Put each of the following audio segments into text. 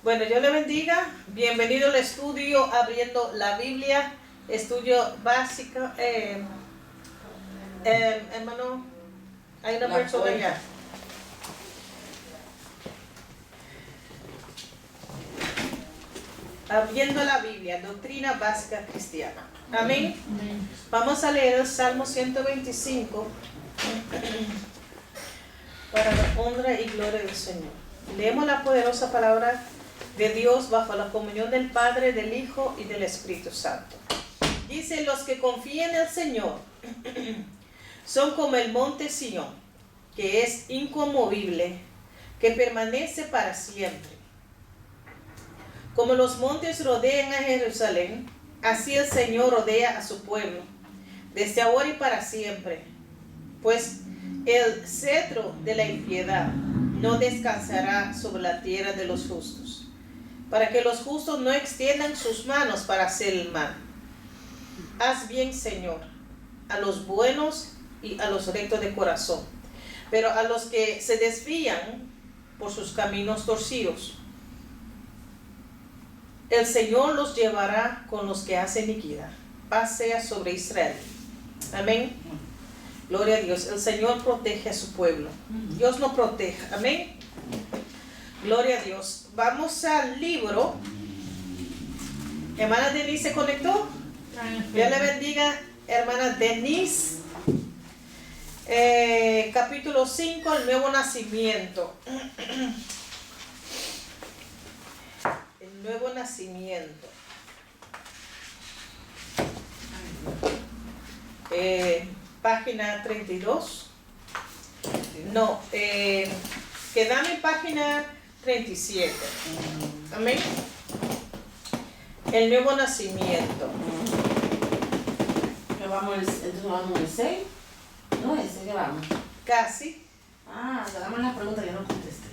Bueno, Dios le bendiga. Bienvenido al estudio Abriendo la Biblia, estudio básico. Hermano, hay una persona allá. Abriendo la Biblia, doctrina básica cristiana. Amén. Amén. Vamos a leer el Salmo 125 para la honra y gloria del Señor. Leemos la poderosa palabra de Dios bajo la comunión del Padre, del Hijo y del Espíritu Santo. Dice: los que confían en el Señor son como el monte Sión, que es inconmovible, que permanece para siempre. Como los montes rodean a Jerusalén, así el Señor rodea a su pueblo, desde ahora y para siempre. Pues el cetro de la impiedad no descansará sobre la tierra de los justos, para que los justos no extiendan sus manos para hacer el mal. Haz bien, Señor, a los buenos y a los rectos de corazón, pero a los que se desvían por sus caminos torcidos, el Señor los llevará con los que hacen iniquidad. Paz sea sobre Israel. Amén. Gloria a Dios. El Señor protege a su pueblo. Dios nos proteja. Amén. Gloria a Dios. Vamos al libro. Hermana Denise se conectó. Dios le bendiga, hermana Denise. Capítulo 5, el nuevo nacimiento. El nuevo nacimiento. Página 32. No, quedame en página 37. Amén. El nuevo nacimiento. Entonces vamos el 6. No, ese que vamos. Casi. Hagamos la pregunta que no contesté.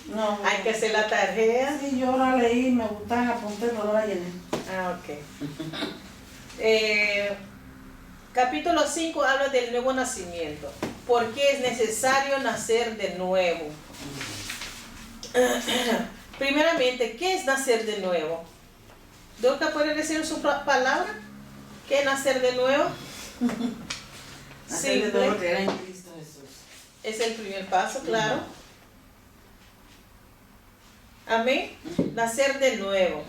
No, Hay que hacer la tarea. Sí, yo la leí, me gustaba, apunté, pero no la llené. Ok. Capítulo 5 habla del nuevo nacimiento. ¿Por qué es necesario nacer de nuevo? Primeramente, ¿qué es nacer de nuevo? ¿Doctor puede decir su palabra? ¿Qué es nacer de nuevo? Nacer de nuevo, creer en Cristo Jesús. Es el primer paso, claro. Amén. Nacer de nuevo.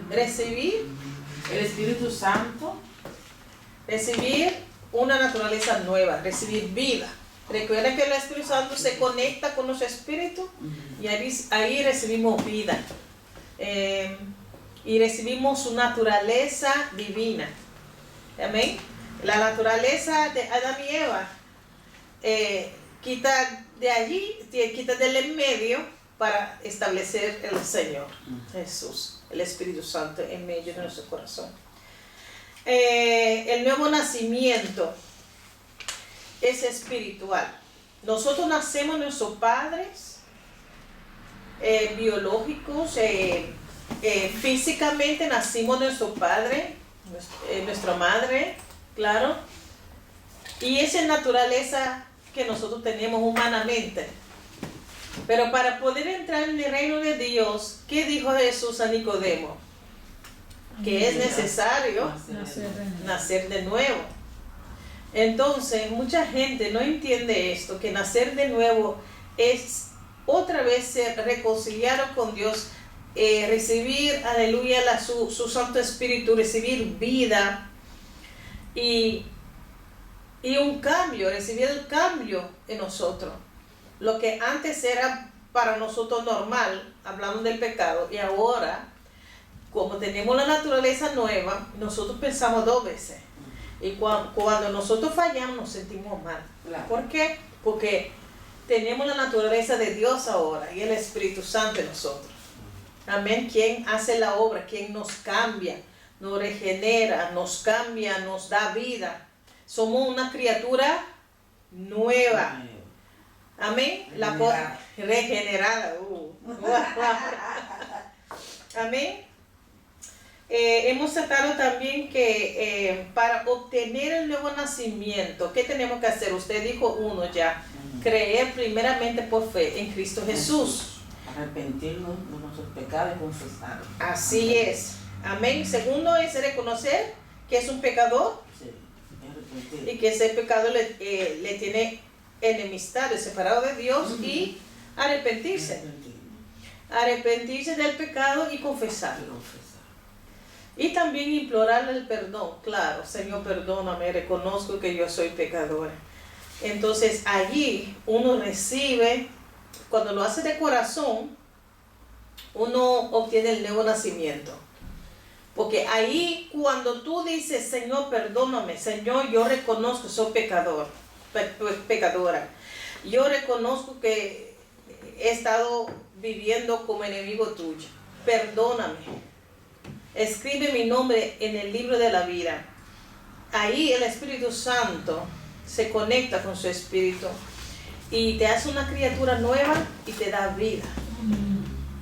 Recibir El Espíritu Santo. Recibir una naturaleza nueva, recibir vida. Recuerda que el Espíritu Santo se conecta con nuestro espíritu y ahí recibimos vida. Y recibimos su naturaleza divina. Amén. La naturaleza de Adán y Eva quita de allí, quita del en medio para establecer el Señor Jesús, el Espíritu Santo en medio de nuestro corazón. El nuevo nacimiento es espiritual. Nosotros nacemos de nuestros padres biológicos, físicamente nacimos de nuestro padre, nuestra madre, claro, y esa es naturaleza que nosotros tenemos humanamente. Pero para poder entrar en el reino de Dios, ¿qué dijo Jesús a Nicodemo? Que es necesario nacer de nuevo. Entonces, mucha gente no entiende esto, que nacer de nuevo es otra vez ser reconciliado con Dios, recibir, aleluya, su Santo Espíritu, recibir vida y un cambio, recibir el cambio en nosotros. Lo que antes era para nosotros normal, hablando del pecado, y ahora, como tenemos la naturaleza nueva, nosotros pensamos dos veces. Y cuando nosotros fallamos, nos sentimos mal. Claro. ¿Por qué? Porque tenemos la naturaleza de Dios ahora y el Espíritu Santo en nosotros. Amén. ¿Quién hace la obra? ¿Quién nos cambia? Nos regenera, nos cambia, nos da vida. Somos una criatura nueva. Amén. Regenerada. Amén. hemos tratado también que para obtener el nuevo nacimiento, ¿qué tenemos que hacer? Usted dijo uno ya, creer primeramente por fe en Cristo Jesús. Arrepentirnos de nuestros pecados y confesarlos. Así es. Amén. Segundo es reconocer que es un pecador. Sí, arrepentir. Y que ese pecado le tiene enemistad, es separado de Dios y arrepentirse. Arrepentirse del pecado y confesarlo. Y también implorarle el perdón. Claro, Señor, perdóname, reconozco que yo soy pecadora. Entonces allí uno recibe, cuando lo hace de corazón, uno obtiene el nuevo nacimiento. Porque ahí cuando tú dices, Señor, perdóname, Señor, yo reconozco que soy pecadora. Yo reconozco que he estado viviendo como enemigo tuyo. Perdóname. Escribe mi nombre en el libro de la vida. Ahí el Espíritu Santo se conecta con su Espíritu y te hace una criatura nueva y te da vida.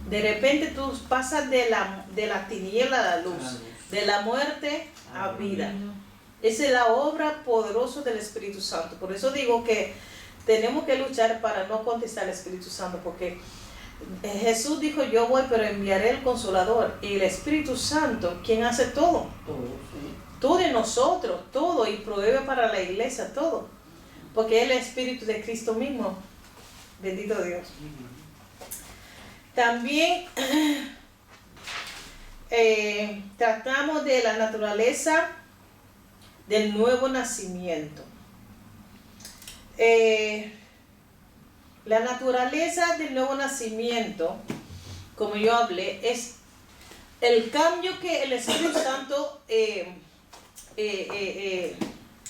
De repente tú pasas de la tiniebla a la luz, de la muerte a vida. Esa es la obra poderosa del Espíritu Santo. Por eso digo que tenemos que luchar para no contestar al Espíritu Santo, porque Jesús dijo, yo voy, pero enviaré el Consolador. Y el Espíritu Santo, ¿quién hace todo? Todo de nosotros, todo, y provee para la iglesia todo. Porque es el Espíritu de Cristo mismo. Bendito Dios. También tratamos de la naturaleza del nuevo nacimiento. La naturaleza del nuevo nacimiento, como yo hablé, es el cambio que el Espíritu Santo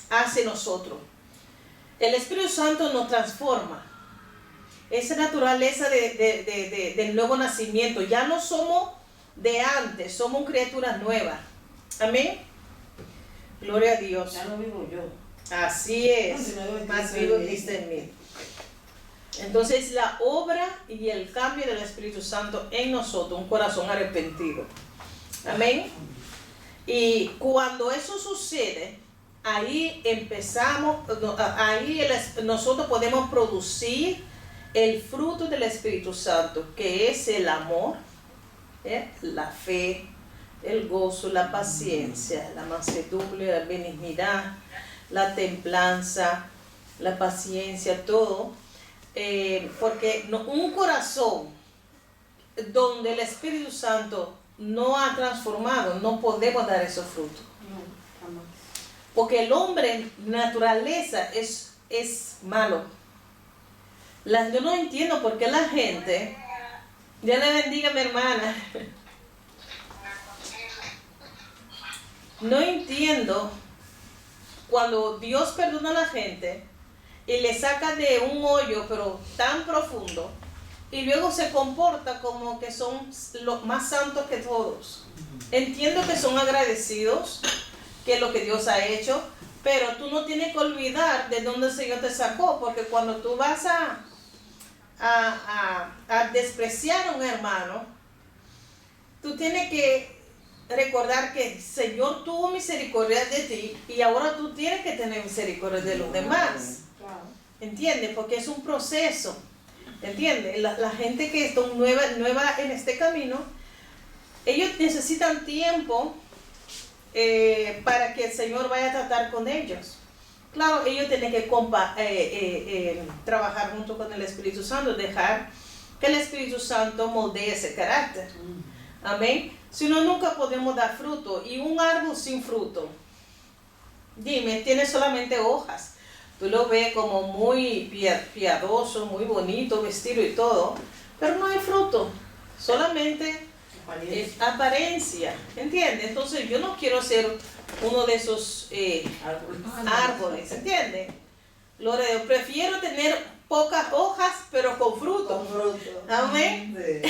hace en nosotros. El Espíritu Santo nos transforma. Esa naturaleza del nuevo nacimiento. Ya no somos de antes, somos criaturas nuevas. Amén. Gloria a Dios. Ya no vivo yo. Así es. Más vivo Cristo en mí. Entonces la obra y el cambio del Espíritu Santo en nosotros, un corazón arrepentido. Amén. Y cuando eso sucede, ahí empezamos, nosotros podemos producir el fruto del Espíritu Santo, que es el amor, la fe, el gozo, la paciencia, la mansedumbre, la benignidad, la templanza, la paciencia, todo. Porque un corazón donde el Espíritu Santo no ha transformado, no podemos dar esos frutos. Porque el hombre, naturaleza, es malo. Yo no entiendo por qué la gente, Dios le bendiga a mi hermana, no entiendo cuando Dios perdona a la gente y le saca de un hoyo pero tan profundo y luego se comporta como que son los más santos que todos. Entiendo que son agradecidos, que es lo que Dios ha hecho, pero tú no tienes que olvidar de dónde el Señor te sacó, porque cuando tú vas a despreciar a un hermano, tú tienes que recordar que el Señor tuvo misericordia de ti y ahora tú tienes que tener misericordia de los demás. ¿Entiendes? Porque es un proceso. ¿Entiendes? La gente que está nueva en este camino, ellos necesitan tiempo para que el Señor vaya a tratar con ellos. Claro, ellos tienen que trabajar junto con el Espíritu Santo, dejar que el Espíritu Santo moldee ese carácter. Amén. Si no, nunca podemos dar fruto. Y un árbol sin fruto, dime, tiene solamente hojas. Tú lo ves como muy piadoso, muy bonito, vestido y todo, pero no hay fruto. Solamente es apariencia. ¿Entiendes? Entonces yo no quiero ser uno de esos árboles. ¿Entiendes? Yo prefiero tener pocas hojas, pero con fruto. Amén. Sí.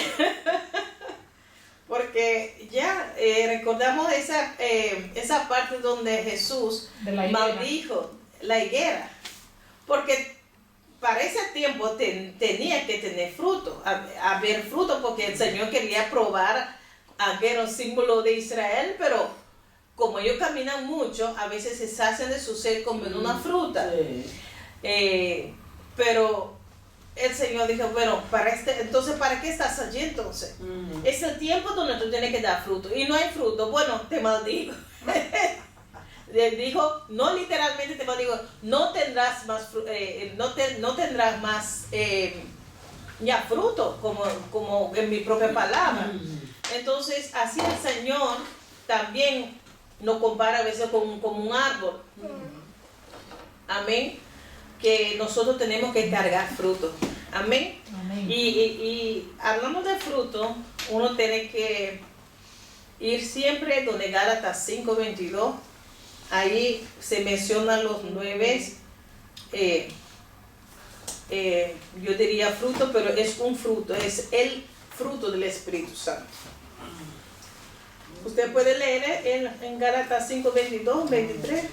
Porque ya recordamos esa parte donde Jesús maldijo la higuera. Porque para ese tiempo tenía que tener fruto, haber fruto, porque el Señor quería probar aunque era un símbolo de Israel, pero como ellos caminan mucho, a veces se hacen de su ser comiendo una fruta. Sí. Pero el Señor dijo, bueno, entonces, ¿para qué estás allí entonces? Es el tiempo donde tú tienes que dar fruto. Y no hay fruto, bueno, te maldigo. Le dijo, no literalmente te maldigo, no tendrás más, no tendrás más ya fruto, como en mi propia palabra. Entonces, así el Señor también nos compara a veces con un árbol. Amén. Que nosotros tenemos que cargar fruto. Amén. Amén. Y hablamos de fruto, uno tiene que ir siempre donde Gálatas 5:22. Ahí se mencionan los 9, yo diría fruto, pero es un fruto, es el fruto del Espíritu Santo. Usted puede leer en Gálatas 5:22, 23.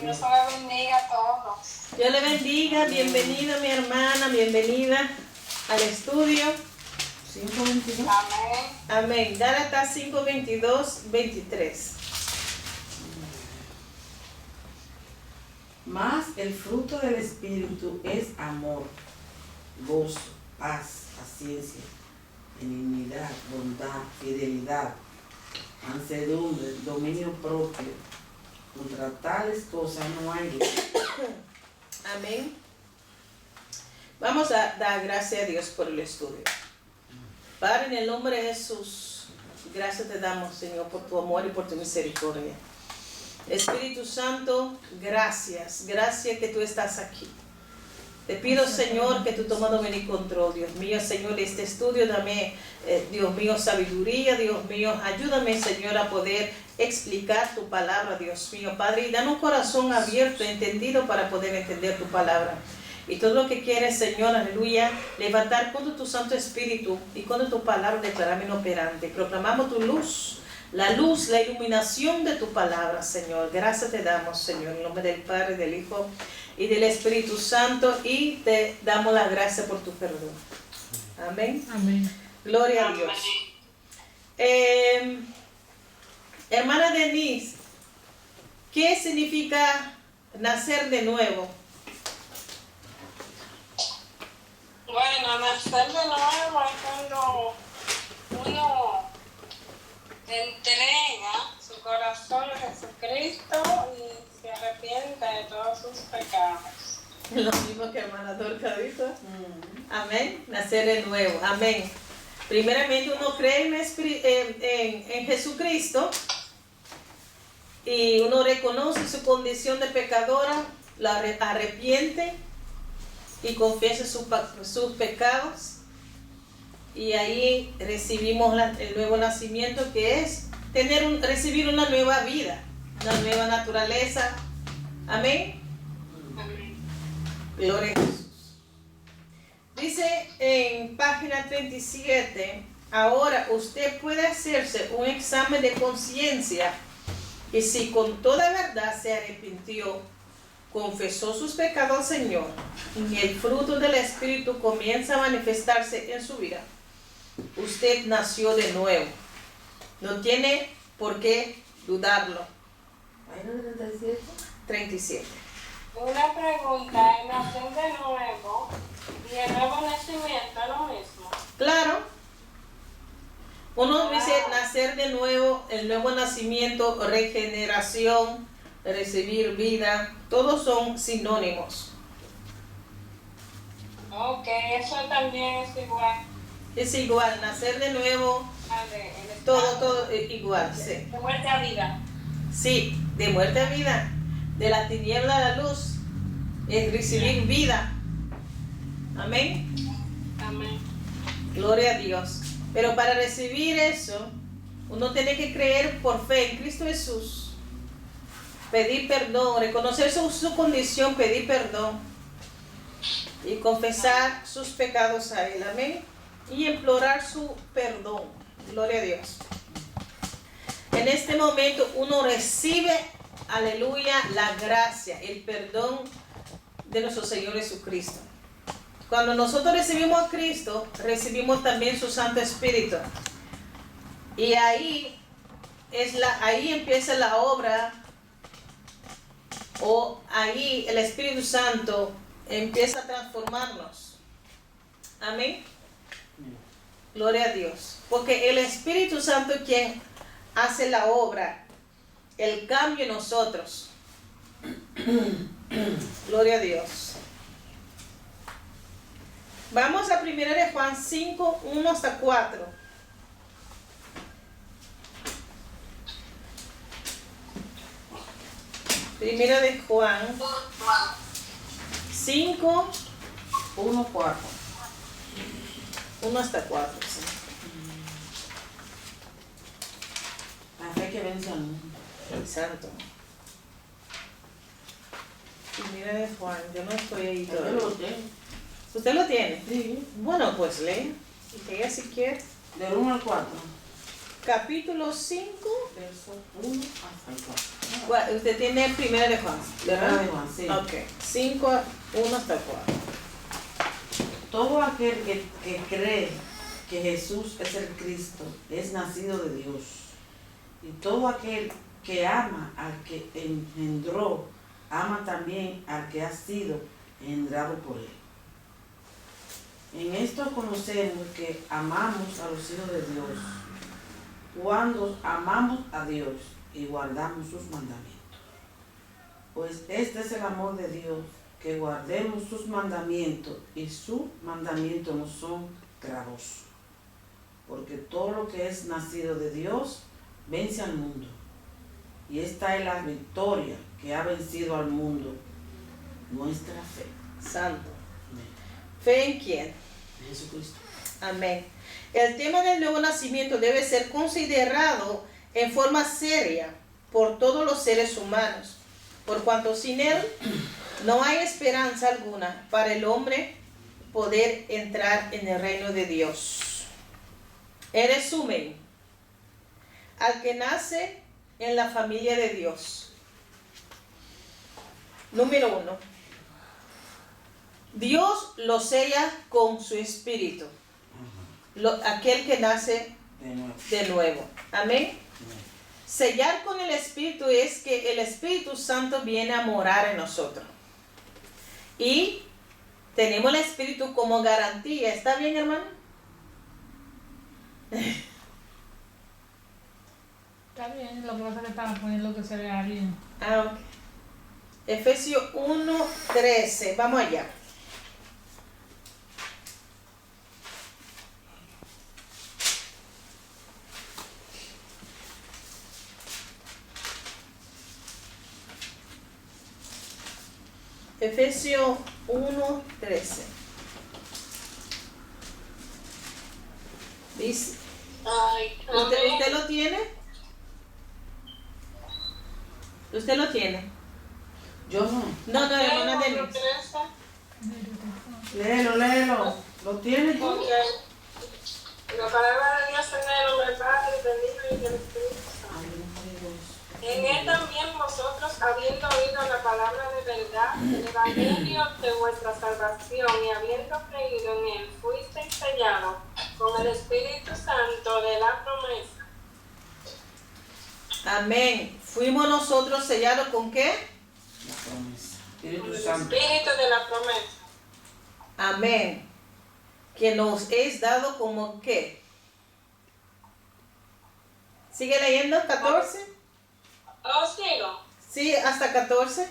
Dios la bendiga a todos. Dios le bendiga, bienvenida mi hermana, bienvenida al estudio. 5:22. Amén. Amén. Gálatas 5:22, 23. Mas el fruto del Espíritu es amor, gozo, paz, paciencia, benignidad, bondad, fidelidad, mansedumbre, dominio propio. Contra tales cosas no hay ley. Amén. Vamos a dar gracias a Dios por el estudio. Padre, en el nombre de Jesús, gracias te damos, Señor, por tu amor y por tu misericordia. Espíritu Santo, gracias. Gracias que tú estás aquí. Te pido, Señor, que tú tomes dominio y control, Dios mío, Señor, este estudio, dame, Dios mío, sabiduría, Dios mío, ayúdame, Señor, a poder explicar tu palabra, Dios mío, Padre, y danos un corazón abierto, entendido para poder entender tu palabra. Y todo lo que quieres, Señor, aleluya, levantar con tu Santo Espíritu y con tu palabra declararme inoperante. Proclamamos tu luz, la iluminación de tu palabra, Señor. Gracias te damos, Señor, en nombre del Padre, del Hijo y del Espíritu Santo, y te damos la gracia por tu perdón. Amén. Amén. Gloria a Dios. Hermana Denise, ¿qué significa nacer de nuevo? Bueno, nacer de nuevo es cuando uno entrega su corazón a Jesucristo y se arrepiente de todos sus pecados. Lo mismo que hermana Dorca dijo. Amén. Nacer de nuevo. Amén. Primeramente uno cree en Jesucristo y uno reconoce su condición de pecadora, la arrepiente y confiesa sus pecados, y ahí recibimos el nuevo nacimiento, que es recibir una nueva vida, una nueva naturaleza. Amén. Amén. Gloria a Jesús. Dice en página 37, ahora usted puede hacerse un examen de conciencia y si con toda verdad se arrepintió, confesó sus pecados al Señor y el fruto del Espíritu comienza a manifestarse en su vida, usted nació de nuevo. No tiene por qué dudarlo. ¿Ahí no 37? 37. Una pregunta, ¿el nacer de nuevo y el nuevo nacimiento es lo mismo? Claro. Uno dice nacer de nuevo, el nuevo nacimiento, regeneración, recibir vida, todos son sinónimos. Ok, eso también es igual. Es igual, nacer de nuevo, todo igual, sí. De muerte a vida. Sí, de muerte a vida, de la tiniebla a la luz, es recibir vida. Amén. Amén. Gloria a Dios. Pero para recibir eso, uno tiene que creer por fe en Cristo Jesús, pedir perdón, reconocer su condición, pedir perdón y confesar sus pecados a Él. Amén. Y implorar su perdón. Gloria a Dios. En este momento uno recibe aleluya, la gracia, el perdón de nuestro Señor Jesucristo. Cuando nosotros recibimos a Cristo, recibimos también su Santo Espíritu. Y ahí empieza la obra, o ahí el Espíritu Santo empieza a transformarnos. Amén. Gloria a Dios. Porque el Espíritu Santo es quien hace la obra, el cambio en nosotros. Gloria a Dios. Vamos a 1 de Juan 5, 1 hasta 4. Primera de Juan 5, 1, 4. 1 hasta 4. Sí. La fe que vence al mundo. Santo. Primera de Juan, yo no estoy ahí Yo todavía. lo tengo. ¿Usted lo tiene? Sí. Bueno, pues lee. Y ella si quiere. Del 1 al 4. Capítulo 5. Verso 1 hasta el 4. Usted tiene Primera de Juan, Primera ¿verdad? de Juan, sí. Ok. 5, 1 hasta 4. Todo aquel que cree que Jesús es el Cristo es nacido de Dios. Y todo aquel que ama al que engendró, ama también al que ha sido engendrado por él. En esto conocemos que amamos a los hijos de Dios, cuando amamos a Dios y guardamos sus mandamientos. Pues este es el amor de Dios, que guardemos sus mandamientos, y sus mandamientos no son gravosos. Porque todo lo que es nacido de Dios vence al mundo. Y esta es la victoria que ha vencido al mundo, nuestra fe. Santo. Amén. ¿Fe en quién? En Jesucristo. Amén. El tema del nuevo nacimiento debe ser considerado en forma seria por todos los seres humanos, por cuanto sin él no hay esperanza alguna para el hombre poder entrar en el reino de Dios. En resumen, al que nace en la familia de Dios. Número 1. Dios lo sella con su espíritu. Aquel que nace De nuevo. de nuevo. Amén. Amén. Sellar con el Espíritu es que el Espíritu Santo viene a morar en nosotros. Y tenemos el Espíritu como garantía. ¿Está bien, hermano? Está bien, lo que pasa es que estaba poniendo que se vea bien. Ah, ok. Efesios 1:13. Vamos allá. Efesios 1:13. Dice, Ay, ¿usted lo tiene? ¿Usted lo tiene? Yo no. No, hermana Denise. Léelo. ¿Lo tienes tú? Porque la palabra de Dios en el nombre del Padre, del Hijo y del Espíritu Santo. Ay, no creo eso. En él también vosotros, habiendo oído la palabra de verdad, el evangelio de vuestra salvación, y habiendo creído en él, fuisteis sellados con el Espíritu Santo de la promesa. Amén. Fuimos nosotros sellados con qué? La promesa. Con Espíritu el Santo. Espíritu de la promesa. Amén. Que nos es dado como qué. ¿Sigue leyendo? 14. ¿Os digo? Sí, hasta 14.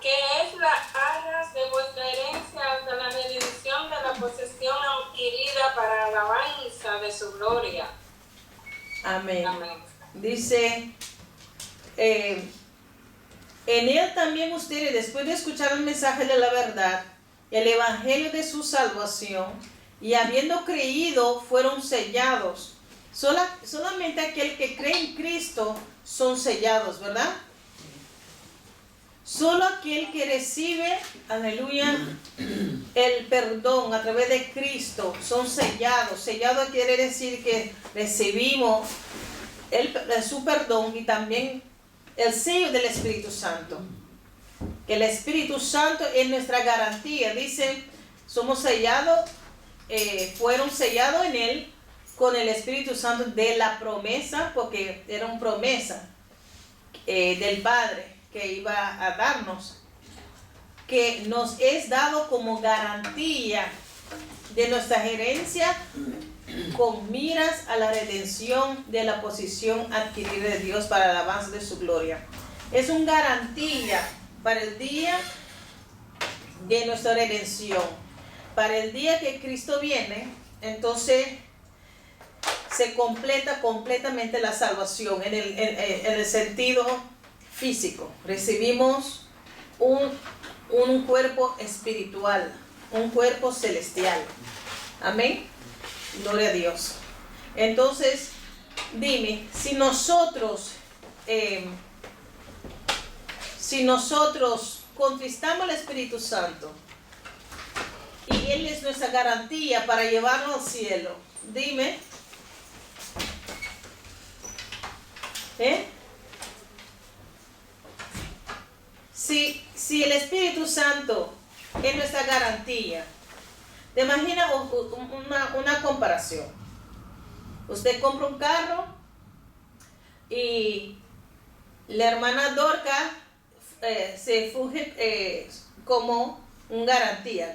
Que es la arras de vuestra herencia hasta la redención de la posesión adquirida para alabanza de su gloria. Amén. Amén. Dice, en él también ustedes, después de escuchar el mensaje de la verdad, el evangelio de su salvación, y habiendo creído, fueron sellados. Solamente aquel que cree en Cristo son sellados, ¿verdad? Solo aquel que recibe, aleluya, el perdón a través de Cristo son sellados. Sellado quiere decir que recibimos su perdón y también el sello del Espíritu Santo. Que el Espíritu Santo es nuestra garantía. Dice, somos sellados, fueron sellados en Él con el Espíritu Santo de la promesa, porque era una promesa del Padre que iba a darnos, que nos es dado como garantía de nuestra herencia con miras a la redención de la posición adquirida de Dios para el avance de su gloria. Es una garantía para el día de nuestra redención, para el día que Cristo viene. Entonces se completa completamente la salvación en el sentido físico. Recibimos un cuerpo espiritual, un cuerpo celestial. Amén. Gloria a Dios. Entonces, dime, si nosotros contristamos al Espíritu Santo y Él es nuestra garantía para llevarnos al cielo, dime, si el Espíritu Santo es nuestra garantía, te imaginas una comparación. Usted compra un carro y la hermana Dorca se funge como un garantía.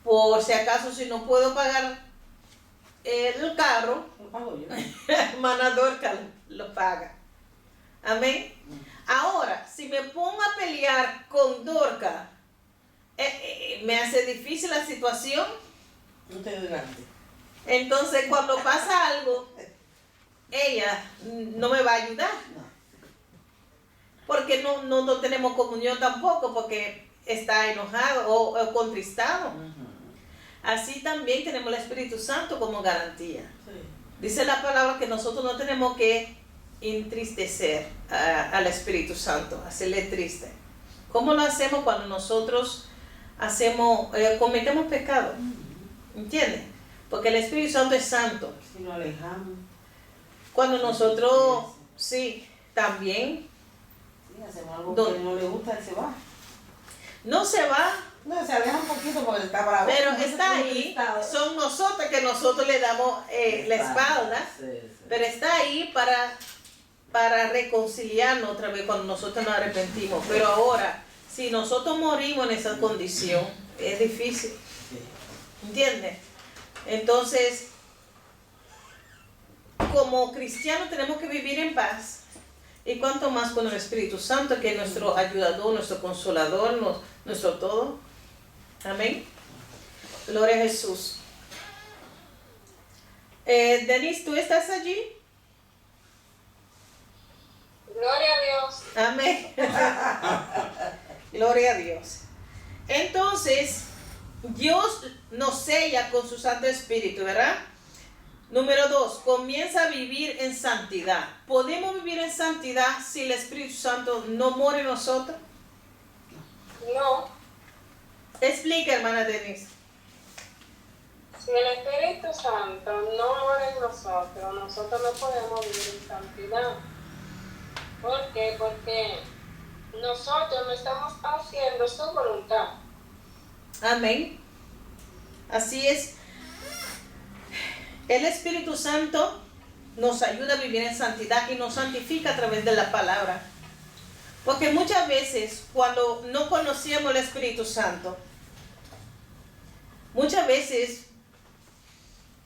Por si acaso, si no puedo pagar el carro, Lo pago yo. la hermana Dorca lo paga. Amén. Ahora, si me pongo a pelear con Dorca, me hace difícil la situación. No te doy delante. Entonces, cuando pasa algo, ella no me va a ayudar. No. Porque no tenemos comunión tampoco, porque está enojado o contristado. Así también tenemos el Espíritu Santo como garantía. Sí. Dice la palabra que nosotros no tenemos que entristecer al Espíritu Santo, hacerle triste. ¿Cómo lo hacemos cuando nosotros cometemos pecado? ¿Entiendes? Porque el Espíritu Santo es santo. Si nos alejamos. Cuando nosotros, sí, también Sí, hacemos algo Do- que no le gusta, él se va. no se va, No, se aleja un poquito porque está bravo. pero No se está pone ahí. tristado. Son nosotros que nosotros le damos la espalda, Sí, sí. pero está ahí para reconciliarnos otra vez cuando nosotros nos arrepentimos. Pero ahora, si nosotros morimos en esa condición, es difícil. Sí. ¿Entiendes? Entonces, como cristianos tenemos que vivir en paz. Y cuanto más con el Espíritu Santo, que es nuestro ayudador, nuestro consolador, nuestro todo. Amén. Gloria a Jesús. Denise, ¿tú estás allí? Gloria a Dios. Amén. Gloria a Dios. Entonces, Dios nos sella con su Santo Espíritu, ¿verdad? Número 2, comienza a vivir en santidad. ¿Podemos vivir en santidad si el Espíritu Santo no mora en nosotros? No. Explica, hermana Denise. Si el Espíritu Santo no mora en nosotros no podemos vivir en santidad. ¿Por qué? Porque nosotros no estamos haciendo su voluntad. Amén. Así es. El Espíritu Santo nos ayuda a vivir en santidad y nos santifica a través de la palabra. Porque muchas veces cuando no conocíamos el Espíritu Santo, muchas veces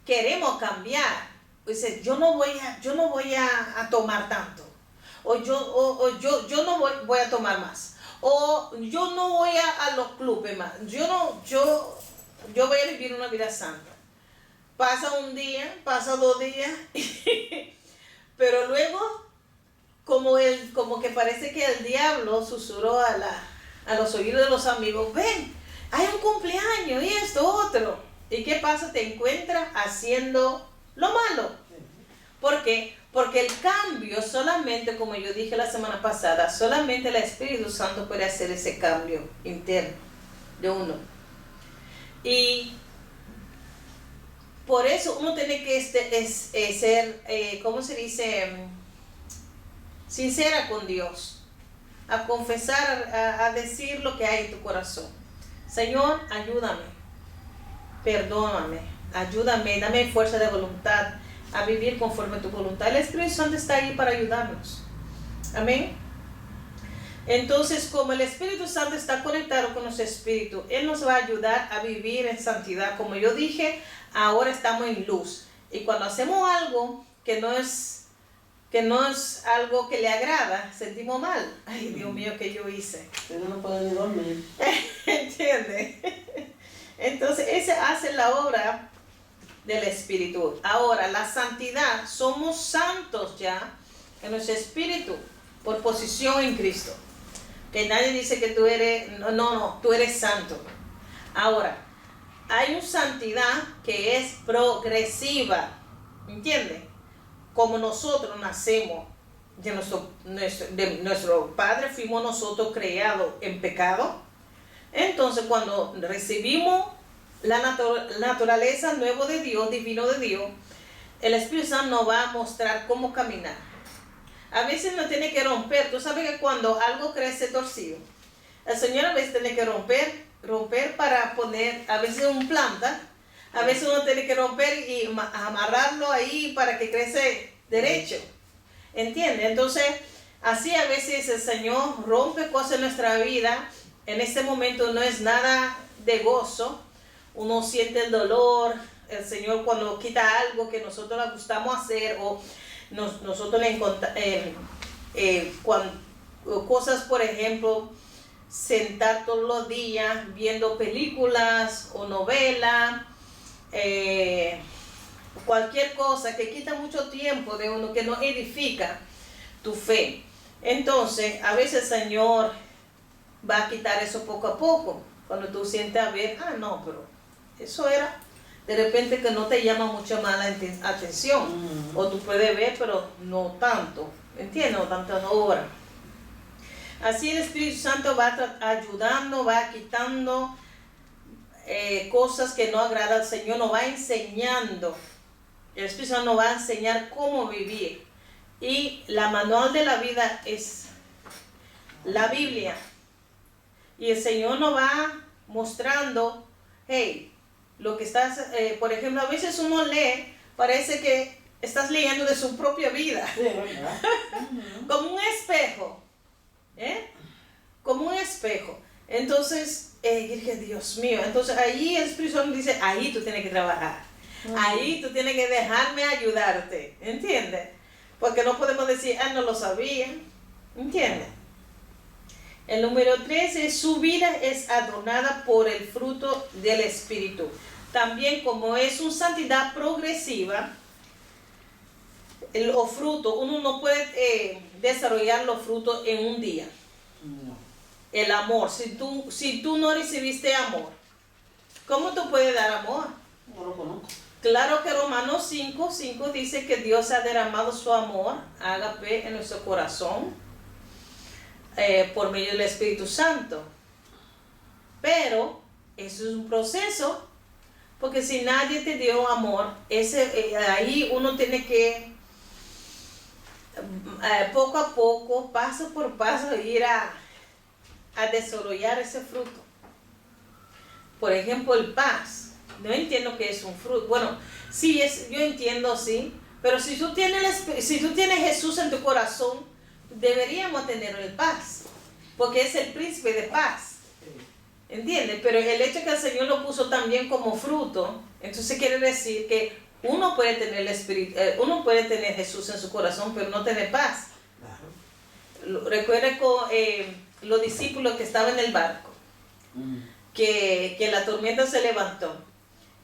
queremos cambiar. Dice, yo no voy a tomar tanto. O yo no voy a tomar más. O yo no voy a los clubes más. Yo voy a vivir una vida santa. Pasa un día, pasa 2 días, pero luego como que parece que el diablo susurró a los oídos de los amigos, ven, hay un cumpleaños y esto, otro. ¿Y qué pasa? Te encuentras haciendo lo malo. ¿Por qué? Porque el cambio solamente, como yo dije la semana pasada, solamente el Espíritu Santo puede hacer ese cambio interno de uno. Y por eso uno tiene que ser, ¿cómo se dice? sincera con Dios, a confesar, a decir lo que hay en tu corazón. Señor, ayúdame, perdóname, ayúdame, dame fuerza de voluntad a vivir conforme a tu voluntad. El Espíritu Santo está ahí para ayudarnos. Amén. Entonces, como el Espíritu Santo está conectado con nuestro espíritu, Él nos va a ayudar a vivir en santidad. Como yo dije, ahora estamos en luz. Y cuando hacemos algo que no es algo que le agrada, sentimos mal. Ay, Dios mío, ¿qué yo hice? Uno no puede ni dormir. ¿Entiendes? Entonces, esa hace la obra del Espíritu. Ahora, la santidad, somos santos ya en nuestro espíritu por posición en Cristo. Que nadie dice que tú eres, no, tú eres santo. Ahora, hay una santidad que es progresiva, ¿entiendes? Como nosotros nacemos de nuestro Padre, fuimos nosotros creados en pecado. Entonces, cuando recibimos la naturaleza nueva de Dios, divino de Dios, el Espíritu Santo nos va a mostrar cómo caminar. A veces no tiene que romper. Tú sabes que cuando algo crece torcido, el Señor a veces tiene que romper para poner, a veces un planta, a veces uno tiene que romper y amarrarlo ahí para que crece derecho. ¿Entiendes? Entonces, así a veces el Señor rompe cosas en nuestra vida. En este momento no es nada de gozo. Uno siente el dolor. El Señor cuando quita algo que nosotros le gustamos hacer o nosotros le cosas, por ejemplo, sentar todos los días viendo películas o novelas, cualquier cosa que quita mucho tiempo de uno, que no edifica tu fe. Entonces, a veces el Señor va a quitar eso poco a poco. Cuando tú sientes a ver, no, pero eso era de repente que no te llama mucho más la atención. O tú puedes ver, pero no tanto. ¿Entiendes? No tantas horas. Así el Espíritu Santo va ayudando, va quitando cosas que no agradan al Señor, nos va enseñando. El Espíritu Santo nos va a enseñar cómo vivir. Y la manual de la vida es la Biblia. Y el Señor nos va mostrando, hey, lo que estás, por ejemplo, a veces uno lee, parece que estás leyendo de su propia vida. Sí, ¿verdad? Como un espejo. Como un espejo. Entonces, dije, Dios mío, entonces ahí el Espíritu Santo dice, ahí tú tienes que trabajar. Ahí tú tienes que dejarme ayudarte. ¿Entiendes? Porque no podemos decir, no lo sabía. ¿Entiendes? El número 13, su vida es adornada por el fruto del Espíritu. También como es una santidad progresiva, los frutos, uno no puede desarrollar los frutos en un día. No. El amor, si tú no recibiste amor, ¿cómo tú puedes dar amor? No lo conozco. Claro que Romanos 5:5 dice que Dios ha derramado su amor, ágape, en nuestro corazón, por medio del Espíritu Santo. Pero eso es un proceso, porque si nadie te dio amor, ahí uno tiene que poco a poco, paso por paso, ir a desarrollar ese fruto. Por ejemplo, el paz. No entiendo que es un fruto. Bueno, sí, yo entiendo, sí. Pero si tú tienes Jesús en tu corazón, deberíamos tener el paz. Porque es el príncipe de paz. ¿Entiendes? Pero el hecho que el Señor lo puso también como fruto, entonces quiere decir que uno puede tener el Espíritu, uno puede tener Jesús en su corazón, pero no tener paz. Claro. Recuerda con los discípulos que estaban en el barco, que la tormenta se levantó.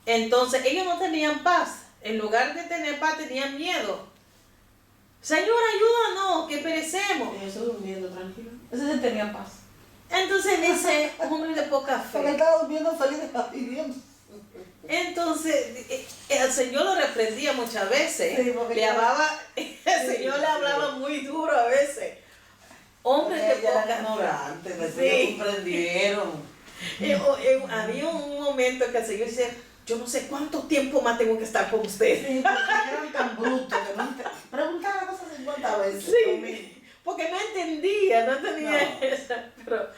Entonces ellos no tenían paz. En lugar de tener paz, tenían miedo. Señor, ayúdanos, que perecemos. Eso durmiendo tranquilo. Ese sí tenía paz. Entonces dice, hombre de poca fe. Porque estaba durmiendo feliz viviendo. Entonces, el Señor lo reprendía muchas veces. Sí, el Señor le hablaba muy duro a veces. Hombres de poca fe. Sí. Comprendieron. Había un momento que el Señor dice, yo no sé cuánto tiempo más tengo que estar con ustedes. Sí, porque eran tan brutos que no preguntaban cosas 50 veces. Sí, porque no entendía No. eso. Pero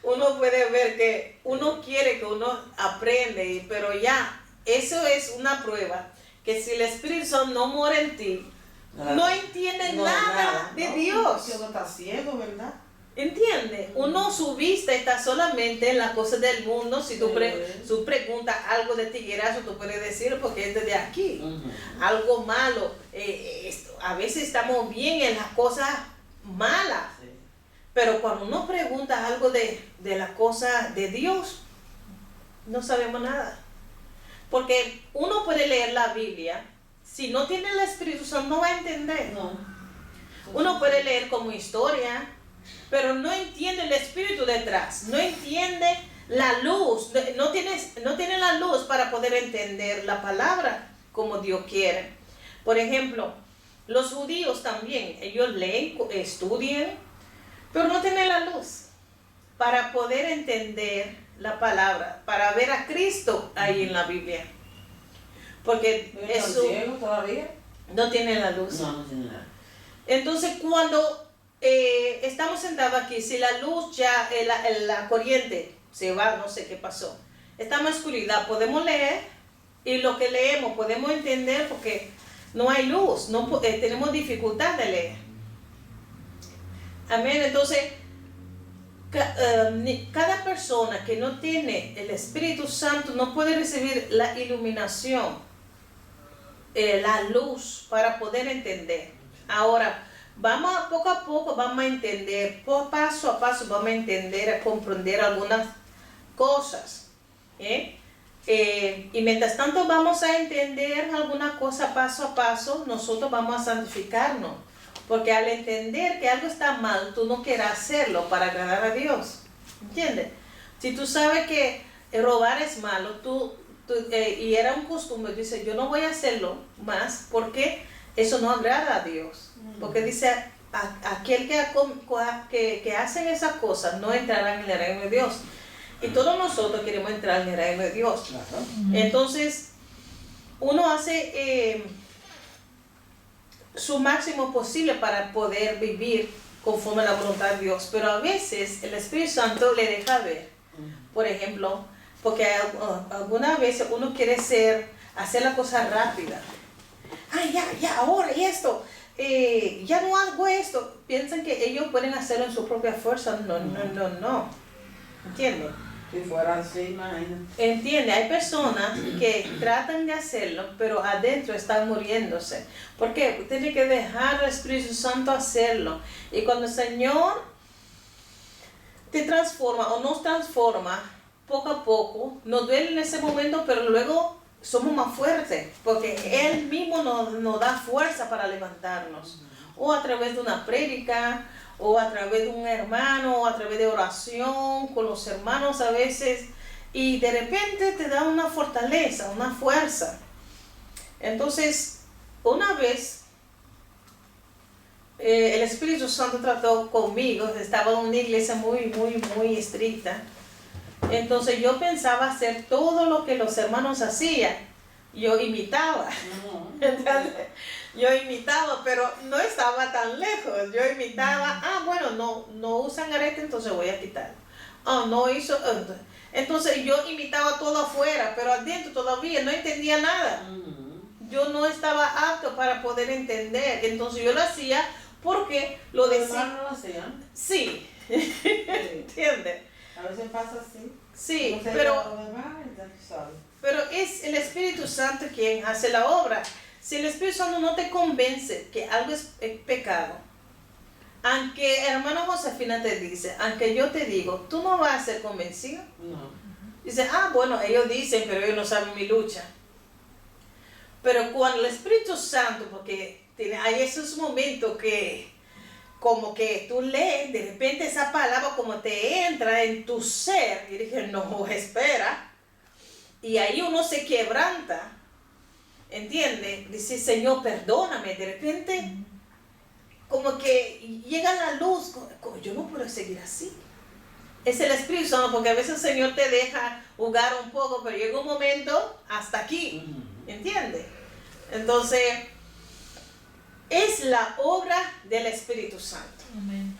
uno puede ver que uno quiere que uno aprende, pero ya, eso es una prueba, que si el Espíritu Santo no mora en ti, no entiende nada de ¿no? Dios. Que uno está ciego, ¿verdad? ¿Entiende? Uno, su vista está solamente en las cosas del mundo. Si tú tú preguntas algo de tiguerazo, tú puedes decir porque es desde aquí. Algo malo. A veces estamos bien en las cosas malas. Sí. Pero cuando uno pregunta algo de las cosas de Dios, no sabemos nada. Porque uno puede leer la Biblia, si no tiene el Espíritu Santo no va a entender. No. Uno puede leer como historia, pero no entiende el Espíritu detrás, no entiende la luz, no tiene la luz para poder entender la palabra como Dios quiere. Por ejemplo, los judíos también, ellos leen, estudian, pero no tienen la luz para poder entender la palabra, para ver a Cristo ahí en la Biblia. Porque ¿Pero están eso ciegos todavía? no tiene la luz. No, no tiene nada. Entonces cuando estamos sentados aquí, si la luz ya, la corriente se va, no sé qué pasó, estamos en oscuridad, podemos leer y lo que leemos podemos entender porque no hay luz, tenemos dificultad de leer. Amén. Entonces, cada persona que no tiene el Espíritu Santo no puede recibir la iluminación, la luz para poder entender. Ahora, poco a poco vamos a entender, paso a paso vamos a entender, a comprender algunas cosas. Y mientras tanto vamos a entender alguna cosa paso a paso, nosotros vamos a santificarnos. Porque al entender que algo está mal, tú no quieres hacerlo para agradar a Dios. ¿Entiendes? Si tú sabes que robar es malo, y era un costumbre, tú dices, yo no voy a hacerlo más porque eso no agrada a Dios. Porque dice, aquel que hacen esas cosas no entrarán en el reino de Dios. Y todos nosotros queremos entrar en el reino de Dios. Claro. Entonces, uno hace su máximo posible para poder vivir conforme a la voluntad de Dios. Pero a veces el Espíritu Santo le deja ver. Por ejemplo, porque algunas veces uno quiere hacer la cosa rápida. Ay, ya, ahora y esto. Ya no hago esto. Piensan que ellos pueden hacerlo en su propia fuerza. No. ¿Entiendes? Si fuera así, imagínate. Entiende, hay personas que tratan de hacerlo, pero adentro están muriéndose. ¿Por qué? Tiene que dejar al Espíritu Santo hacerlo. Y cuando el Señor te transforma o nos transforma, poco a poco, nos duele en ese momento, pero luego somos más fuertes, porque Él mismo nos da fuerza para levantarnos. O a través de una prédica, o a través de un hermano, o a través de oración con los hermanos a veces, y de repente te da una fortaleza, una fuerza. Entonces, una vez, el Espíritu Santo trató conmigo, estaba en una iglesia muy estricta, entonces yo pensaba hacer todo lo que los hermanos hacían, yo imitaba. ¿Entiendes? Yo imitaba, pero no estaba tan lejos. Yo imitaba, bueno, no usan arete, entonces voy a quitarlo. No hizo. Entonces yo imitaba todo afuera, pero adentro todavía no entendía nada. Yo no estaba apto para poder entender. Entonces yo lo hacía porque lo decía. ¿Los hermanos lo hacían? Sí. ¿Entiendes? A veces pasa así. Sí, No sé, pero lo demás, ya tú sabes. Pero es el Espíritu Santo quien hace la obra. Si el Espíritu Santo no te convence que algo es pecado, aunque hermano Josefina te dice, aunque yo te digo, tú no vas a ser convencido. No. Dice, bueno, ellos dicen, pero ellos no saben mi lucha. Pero cuando el Espíritu Santo, porque hay esos momentos que como que tú lees, de repente esa palabra como te entra en tu ser, y dije, no, espera. Y ahí uno se quebranta, ¿entiendes? Dice, Señor, perdóname. De repente, como que llega la luz, como yo no puedo seguir así. Es el Espíritu Santo, porque a veces el Señor te deja jugar un poco, pero llega un momento hasta aquí, ¿entiendes? Entonces, es la obra del Espíritu Santo. Amén.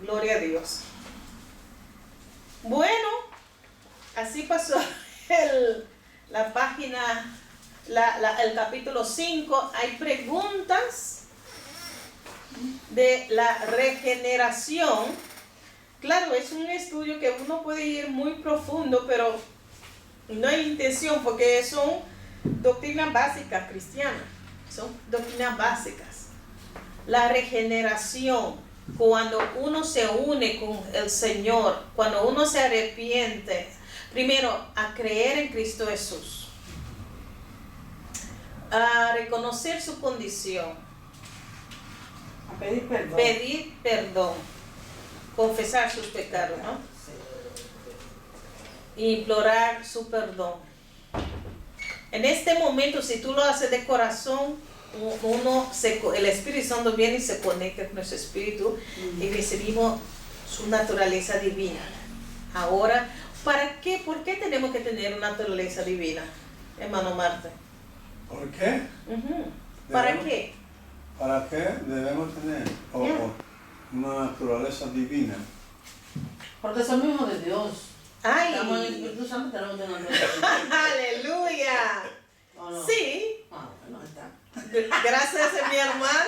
Gloria a Dios. Bueno, así pasó la página, el capítulo 5. Hay preguntas de la regeneración. Claro, es un estudio que uno puede ir muy profundo, pero no hay intención porque son doctrinas básicas cristianas. Son doctrinas básicas. La regeneración, cuando uno se une con el Señor, cuando uno se arrepiente, primero a creer en Cristo Jesús, a reconocer su condición, A pedir perdón. confesar sus pecados, ¿no? Sí. Y implorar su perdón. En este momento, si tú lo haces de corazón, el Espíritu Santo viene y se conecta con nuestro espíritu y recibimos su naturaleza divina. Ahora, ¿para qué? ¿Por qué tenemos que tener una naturaleza divina, hermano Marte? ¿Por qué? ¿Para Debemos- qué? ¿Para qué debemos tener una naturaleza divina? Porque somos hijos de Dios. Estamos en el ¡Ay! Espíritu Santo, tenemos que tener una naturaleza. ¡Aleluya! ¿O no? Sí. Ah, bueno, está. Gracias a mi hermana.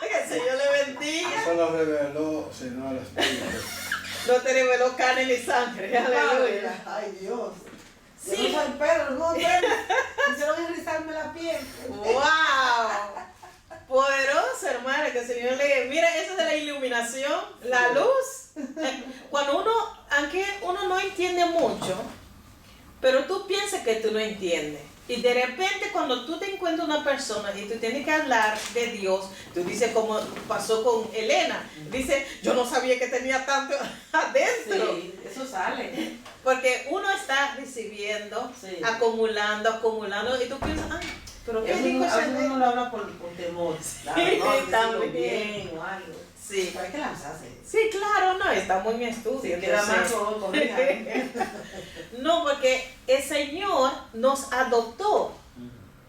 Que el Señor le bendiga. Eso lo reveló, sino el Espíritu. No te reveló carne ni sangre. Aleluya. Ay, Dios. Sí. Yo no soy Pedro, no Pedro. Quisieron enrizarme la piel. ¡Wow! Poderoso, hermana, que el Señor le... Mira, eso de la iluminación, la luz. Cuando aunque uno no entiende mucho, pero tú piensas que tú no entiendes. Y de repente cuando tú te encuentras una persona y tú tienes que hablar de Dios, tú dices como pasó con Elena, dice, yo no sabía que tenía tanto adentro. Sí, eso sale. Porque uno está recibiendo, Sí. acumulando, y tú piensas, ay, pero ¿qué Eso dijo a ese veces uno nene? lo habla por temor. Claro, no, decirlo también. bien o algo. Sí. Pero hay que lanzarse. Sí, claro, no, estamos en mi estudio. Si queda más entonces- o conmigo. No, porque el Señor nos adoptó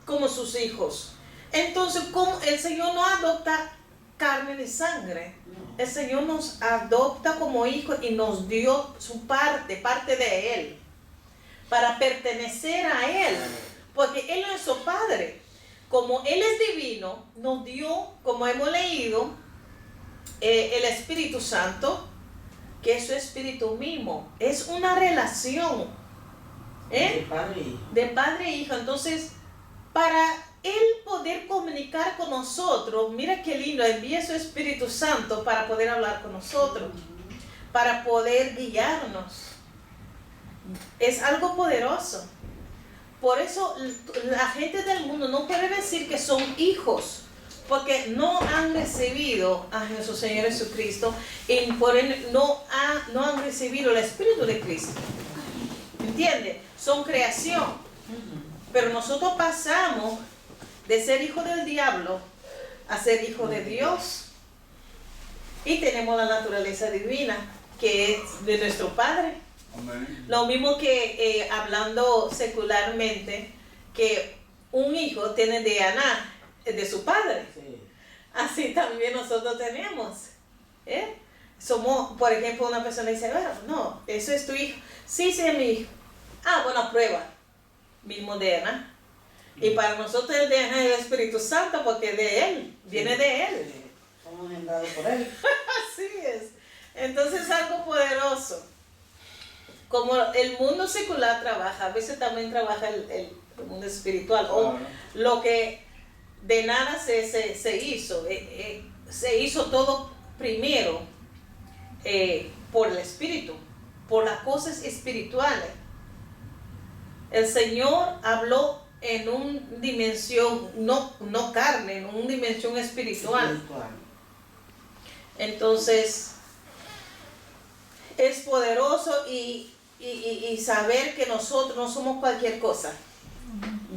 como sus hijos. Entonces, como el Señor no adopta carne ni sangre, el Señor nos adopta como hijos y nos dio su parte de Él, para pertenecer a Él, porque Él es nuestro Padre. Como Él es divino, nos dio, como hemos leído, el Espíritu Santo, que es su espíritu mismo. Es una relación De padre y hijo. de padre e hijo. Entonces, para Él poder comunicar con nosotros, mira qué lindo, envía su Espíritu Santo para poder hablar con nosotros, para poder guiarnos. Es algo poderoso. Por eso la gente del mundo no puede decir que son hijos, porque no han recibido a nuestro Señor Jesucristo y por él no han recibido el Espíritu de Cristo. ¿Entiendes? Son creación. Pero nosotros pasamos de ser hijo del diablo a ser hijo de Dios. Y tenemos la naturaleza divina, que es de nuestro Padre. Amén. Lo mismo que hablando secularmente, que un hijo tiene DNA de su padre. Sí. Así también nosotros tenemos. Somos, por ejemplo, una persona dice, bueno, no, eso es tu hijo. Sí, sí, es mi hijo. Ah, bueno, prueba. Mismo DNA. Y para nosotros el DNA es el Espíritu Santo porque de Él, viene de Él. Somos engendrados por él. Así es. Entonces es algo poderoso. Como el mundo secular trabaja, a veces también trabaja el mundo espiritual. O Claro. lo que de nada se hizo. Se hizo todo primero por el Espíritu, por las cosas espirituales. El Señor habló en una dimensión, no carne, en una dimensión espiritual. Entonces, es poderoso y saber que nosotros no somos cualquier cosa.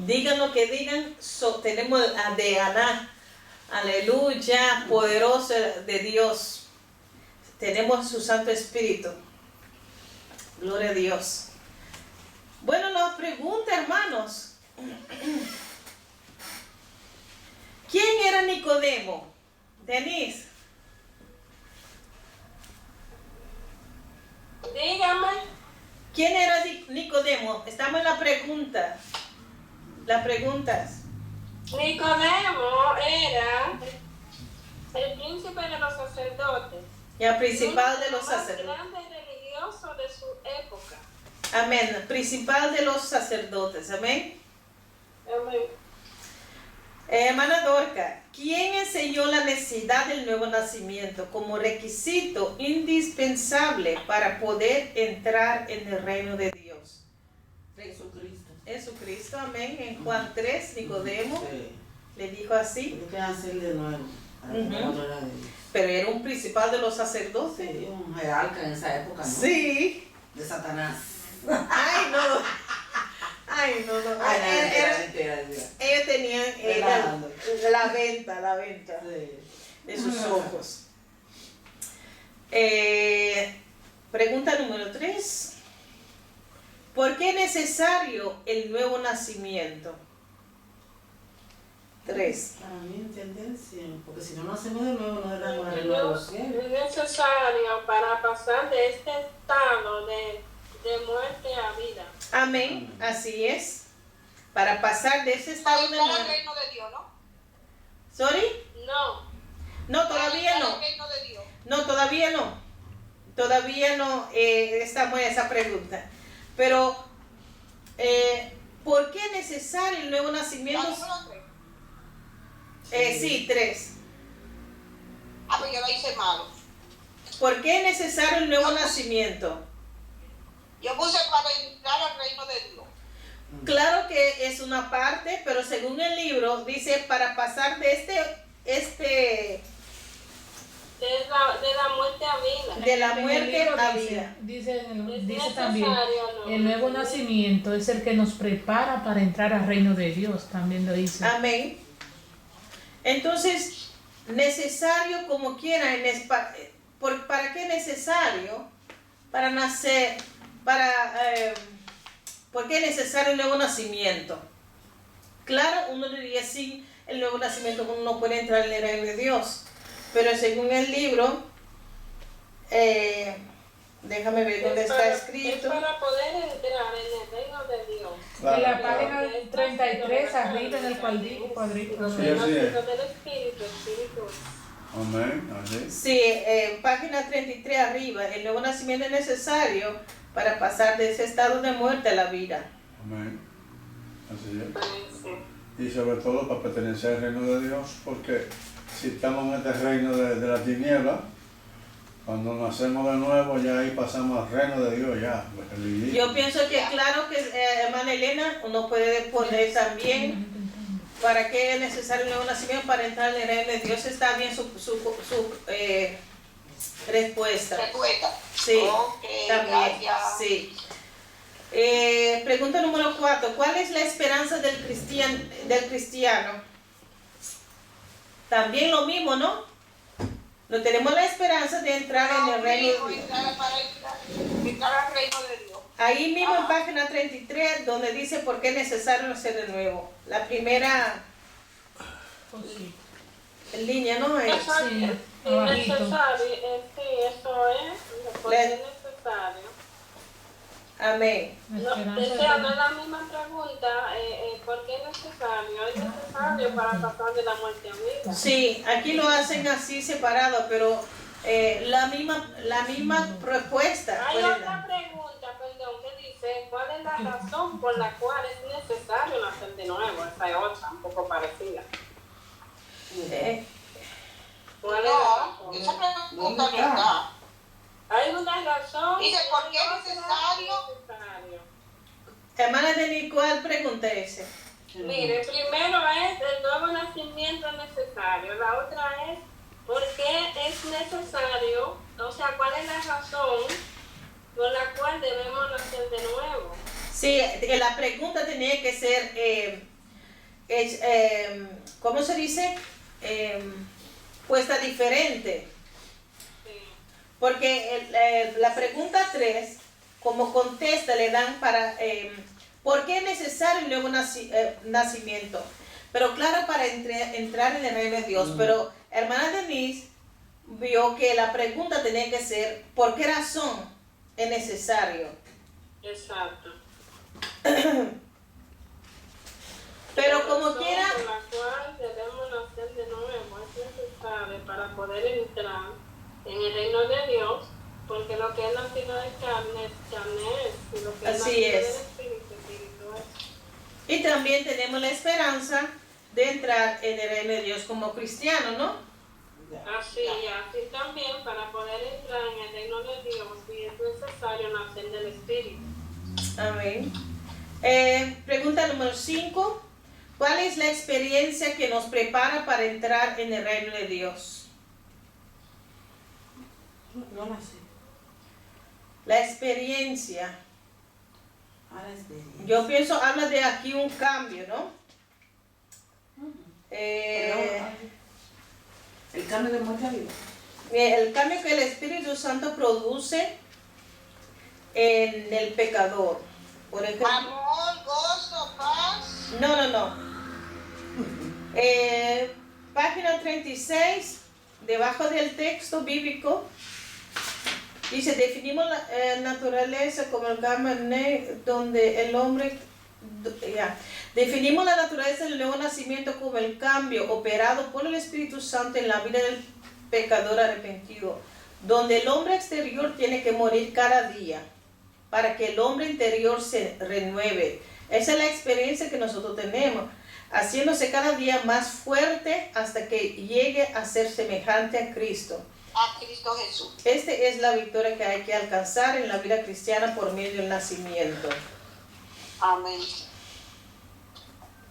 Digan lo que digan, tenemos a DNA, aleluya, poderoso de Dios. Tenemos su Santo Espíritu. Gloria a Dios. Bueno, la pregunta, hermanos. ¿Quién era Nicodemo? Denise. Dígame. ¿Quién era Nicodemo? Estamos en la pregunta. Las preguntas. Nicodemo era el príncipe de los sacerdotes. Y el principal de los Uno de sacerdotes. más grandes religiosos de su época. Amén. Principal de los sacerdotes. Amén. Amén. Hermana Dorca, ¿quién enseñó la necesidad del nuevo nacimiento como requisito indispensable para poder entrar en el reino de Dios? Jesucristo. Jesucristo, amén. En Juan 3, Nicodemo Sí. le dijo así, Tiene que nacer de nuevo. Para Ujú. la gloria de Dios. pero era un principal de los sacerdotes. Sí, un jerarca en esa época, ¿no? Sí. De Satanás. Ay, no. Ay, no, no. Ay, Ellos tenían Relajando. la venta Sí. de sus ojos. Pregunta número 3. ¿Por qué es necesario el nuevo nacimiento? 3. Para mí en tendencia, porque si no nacemos de nuevo, no debemos el nuevo cielo. Es necesario para pasar de este estado de muerte a vida. Amén, así es. Para pasar de ese estado de Para el muerte. reino de Dios, ¿no? ¿Sorry? No. No, todavía Para no. el reino de Dios. No, todavía no. Todavía no estamos en esa pregunta. Pero, ¿por qué es necesario el nuevo nacimiento? ¿La número 3? Sí, 3. Ah, pues yo la hice malo. ¿Por qué es necesario el nuevo nacimiento? Yo puse para entrar al reino de Dios. Claro que es una parte, pero según el libro dice para pasar de De la muerte a vida. de la En el muerte libro a dice, vida. dice también, ¿no? el nuevo nacimiento es el que nos prepara para entrar al reino de Dios, también lo dice. Amén. Entonces, necesario como quiera, ¿para qué necesario? Para nacer, ¿por qué es necesario el nuevo nacimiento? Claro, uno diría sin el nuevo nacimiento uno no puede entrar en el reino de Dios. Pero según el libro, déjame ver dónde está Es escrito. para poder entrar en el reino de Dios. En la Claro, página claro. 33, arriba en el cuadrito. Sí, así es. Los del Espíritu. Amén, así. Sí, página 33 arriba, el nuevo nacimiento es necesario para pasar de ese estado de muerte a la vida. Amén. Así es. Sí. Y sobre todo para pertenecer al reino de Dios, porque si estamos en este reino de la tiniebla, cuando nacemos de nuevo ya ahí pasamos al reino de Dios ya. Yo pienso que claro que, hermana Elena, uno puede poner también para qué es necesario el nuevo nacimiento para entrar en el reino de Dios. Está bien su respuesta. Respuesta. Sí, Ok, también, gracias. sí. Pregunta número 4. ¿Cuál es la esperanza del cristiano? También lo mismo, ¿no? No tenemos la esperanza de entrar en el reino de Dios. Entrar al reino de Dios. Ahí mismo en página 33, donde dice por qué es necesario nacer de nuevo. La primera Oh, sí. línea, ¿no? Es, Eso Sí, es abajito. necesario, sí, eso es, porque es necesario. amén. La No, esperanza desea, no de- es la misma pregunta, ¿por qué es necesario? Es necesario para pasar de la muerte a vida. Sí, aquí lo hacen así separado, pero la misma respuesta. Hay puede otra dar. pregunta, perdón, que dice, ¿cuál es la razón por la cual es necesario nacer de nuevo? Esa es otra, un poco parecida. ¿Cuál es la No, razón? esa pregunta no está. Hay una razón. Dice, ¿por qué es no necesario? necesario. Hermana Denis, ¿cuál pregunta es esa? Mire, primero es el nuevo nacimiento necesario. La otra es por qué es necesario, o sea, cuál es la razón por la cual debemos nacer de nuevo. Sí, la pregunta tenía que ser, ¿cómo se dice? Puesta diferente. Sí. Porque la pregunta 3, como contesta, le dan para, ¿por qué es necesario el nuevo nacimiento? pero claro, para entrar en el reino de Dios. Pero hermana Denise vio que la pregunta tenía que ser, ¿por qué razón es necesario? Exacto. Pero como razón quiera, por la cual debemos nacer de nuevo es necesario para poder entrar en el reino de Dios, porque lo que es nacido de carne es carne, y lo que es Así nacido es. del espíritu es. y también tenemos la esperanza de entrar en el reino de Dios como cristiano, ¿no? Así, y así también para poder entrar en el reino de Dios y es necesario nacer del espíritu. Amén. Pregunta número 5. ¿Cuál es la experiencia que nos prepara para entrar en el reino de Dios? No la sé. La experiencia. Ahora es de Yo pienso, habla de aquí un cambio, ¿no? el cambio de muerte a vida. El cambio que el Espíritu Santo produce en el pecador. Por ejemplo, Amor, gozo, paz. no. Página 36, debajo del texto bíblico, dice, definimos la naturaleza como el cambio donde el hombre... Definimos la naturaleza del nuevo nacimiento como el cambio operado por el Espíritu Santo en la vida del pecador arrepentido, donde el hombre exterior tiene que morir cada día para que el hombre interior se renueve. Esa es la experiencia que nosotros tenemos, haciéndose cada día más fuerte hasta que llegue a ser semejante a Cristo. A Cristo Jesús. Esta es la victoria que hay que alcanzar en la vida cristiana por medio del nacimiento, Amén.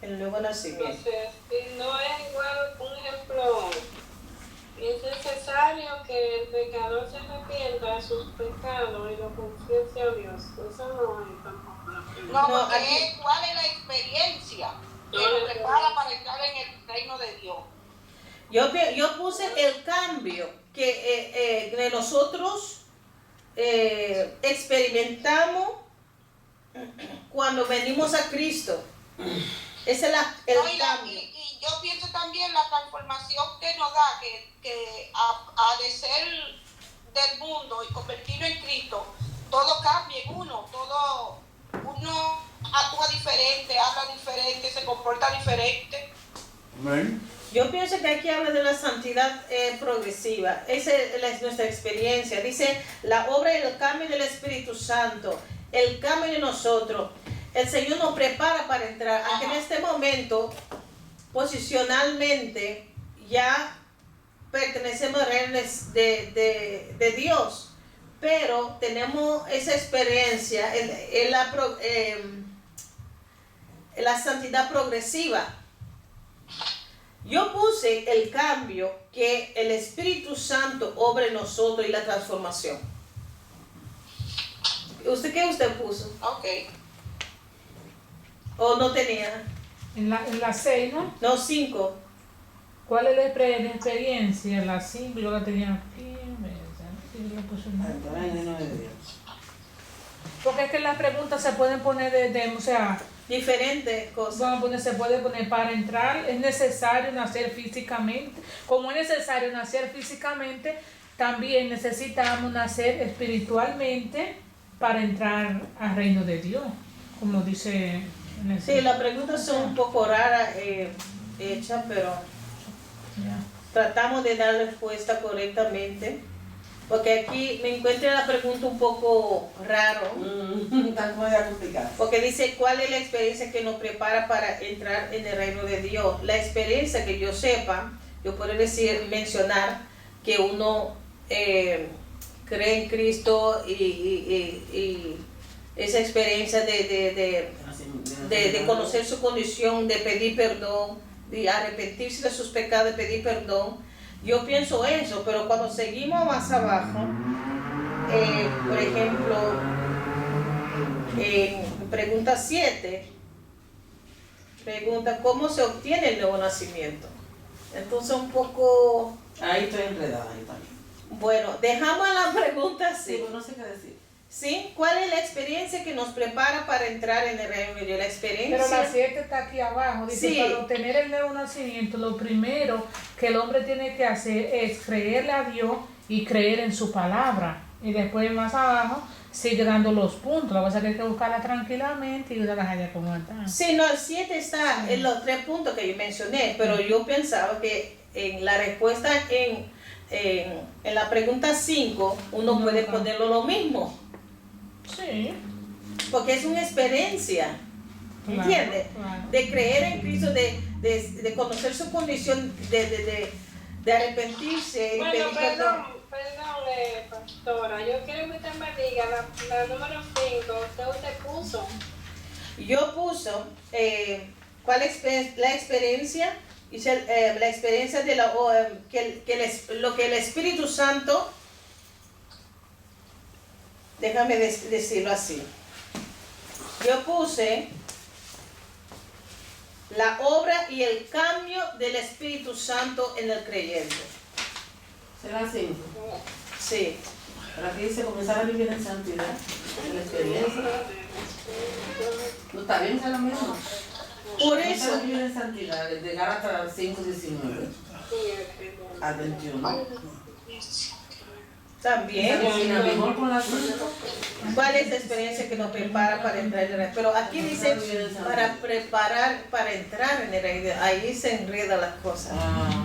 el nuevo nacimiento. Entonces, si no es igual, un ejemplo, es necesario que el pecador se arrepienta de sus pecados y lo confiese a Dios. Eso no es tampoco la pregunta. No, No, porque aquí- es cuál es la experiencia que No, nos prepara para entrar en el reino de Dios. Yo puse el cambio que nosotros experimentamos cuando venimos a Cristo. Ese es el No, y cambio. yo pienso también la transformación que nos da, que a de ser del mundo y convertirlo en Cristo, todo cambia en uno, uno actúa diferente, habla diferente, se comporta diferente. Amén. Yo pienso que aquí habla de la santidad progresiva. Esa es nuestra experiencia. Dice la obra y el cambio del Espíritu Santo, el cambio de nosotros. El Señor nos prepara para entrar, aunque en este momento, posicionalmente, ya pertenecemos al reino de Dios, pero tenemos esa experiencia en la santidad progresiva. Yo puse el cambio que el Espíritu Santo obra en nosotros y la transformación. ¿Qué usted puso? Ok. ¿O no tenía? En la 6, ¿no? No, 5. ¿Cuál es la experiencia? La 5, yo la tenía aquí. Yo la puse en la- Entrar en el reino de Dios. Porque es que las preguntas se pueden poner o sea, Diferentes cosas. vamos a poner, se puede poner para entrar, es necesario nacer físicamente. Como es necesario nacer físicamente, también necesitamos nacer espiritualmente para entrar al reino de Dios, como dice en el... Sí, las preguntas son un poco raras hechas, pero Ya. tratamos de dar respuesta correctamente. Porque aquí me encuentro la pregunta un poco raro. Está como ya complicado. Porque dice, ¿cuál es la experiencia que nos prepara para entrar en el reino de Dios? La experiencia que yo sepa, yo puedo mencionar que uno cree en Cristo y esa experiencia de conocer su condición, de pedir perdón, de arrepentirse de sus pecados, de pedir perdón. Yo pienso eso, pero cuando seguimos más abajo, por ejemplo, pregunta 7, pregunta ¿cómo se obtiene el nuevo nacimiento? Entonces un poco, Ahí estoy enredada, ahí también. bueno, dejamos la pregunta así. Sí, pues no sé qué decir. ¿Sí? ¿Cuál es la experiencia que nos prepara para entrar en el reino de Dios? La experiencia. Pero la 7 está aquí abajo. Dice, Sí. para obtener el nuevo nacimiento, lo primero que el hombre tiene que hacer es creerle a Dios y creer en su palabra. Y después más abajo sigue dando los puntos. La cosa es que hay que buscarla tranquilamente y usarlas allá como están. Sí, no, el 7 está en los 3 puntos que yo mencioné, pero yo pensaba que en la respuesta en la pregunta 5 uno puede ponerlo lo mismo, Sí. porque es una experiencia, Claro, ¿entiendes? claro. De creer en Cristo, de conocer su condición, de arrepentirse y Bueno, pedir perdón. perdón, pastora. Yo quiero que usted me diga la número 5 que usted puso. Yo puso ¿cuál la experiencia? Dice, la experiencia de lo que el Espíritu Santo, déjame decirlo así. Yo puse la obra y el cambio del Espíritu Santo en el creyente. Será 5. Sí. Pero aquí dice comenzar a vivir en santidad, en la experiencia. No está bien, es lo mismo. Por Comenzar a eso, vivir en santidad, desde Gálatas 5:19 al 21. también, Termina mejor con la fruta. ¿cuál es la experiencia que nos prepara para entrar en el reino? Pero aquí dice, para preparar, para entrar en el reino, ahí se enredan las cosas.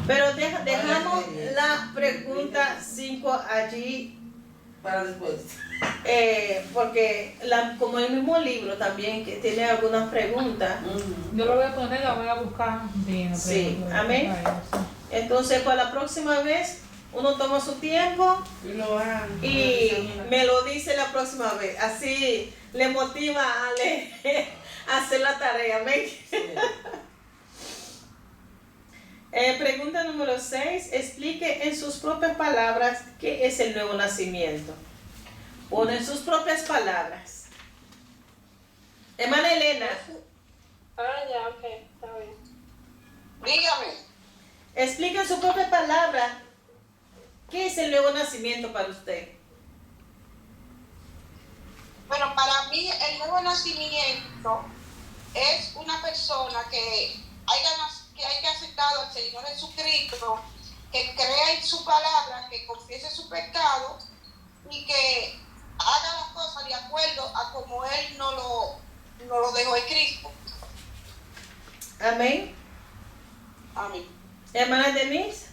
Pero dejamos la pregunta 5 allí, Para después. porque como el mismo libro también, que tiene algunas preguntas, Yo lo voy a poner, la voy a buscar bien. Sí, amén. entonces para la próxima vez uno toma su tiempo Y lo hagan. y me lo dice la próxima vez, así le motiva a leer, a hacer la tarea, amén. Pregunta número 6. Explique en sus propias palabras qué es el nuevo nacimiento. Pone en sus propias palabras. Hermana Elena, Ya, ok, está bien. Dígame. explique en su propia palabra qué es el nuevo nacimiento para usted. Bueno, para mí el nuevo nacimiento es una persona que haya aceptado al Señor Jesucristo, que crea en su palabra, que confiese su pecado y que haga las cosas de acuerdo a como Él no lo dejó escrito. Amén. Amén. Hermana Denise.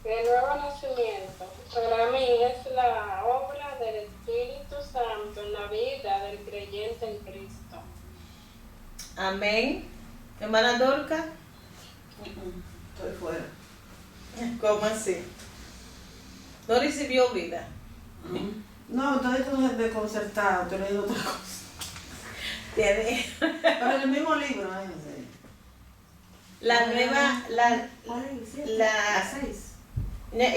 El nuevo nacimiento para mí es la obra del Espíritu Santo en la vida del creyente en Cristo. Amén. Hermana Dorca. Estoy fuera. ¿Cómo así? No recibió vida. No, entonces tú eres desconcertado, estoy leyendo otra cosa. Tiene Pero en el mismo libro, ¿eh? la nueva, ¿Cuál es el 7? la- La 6.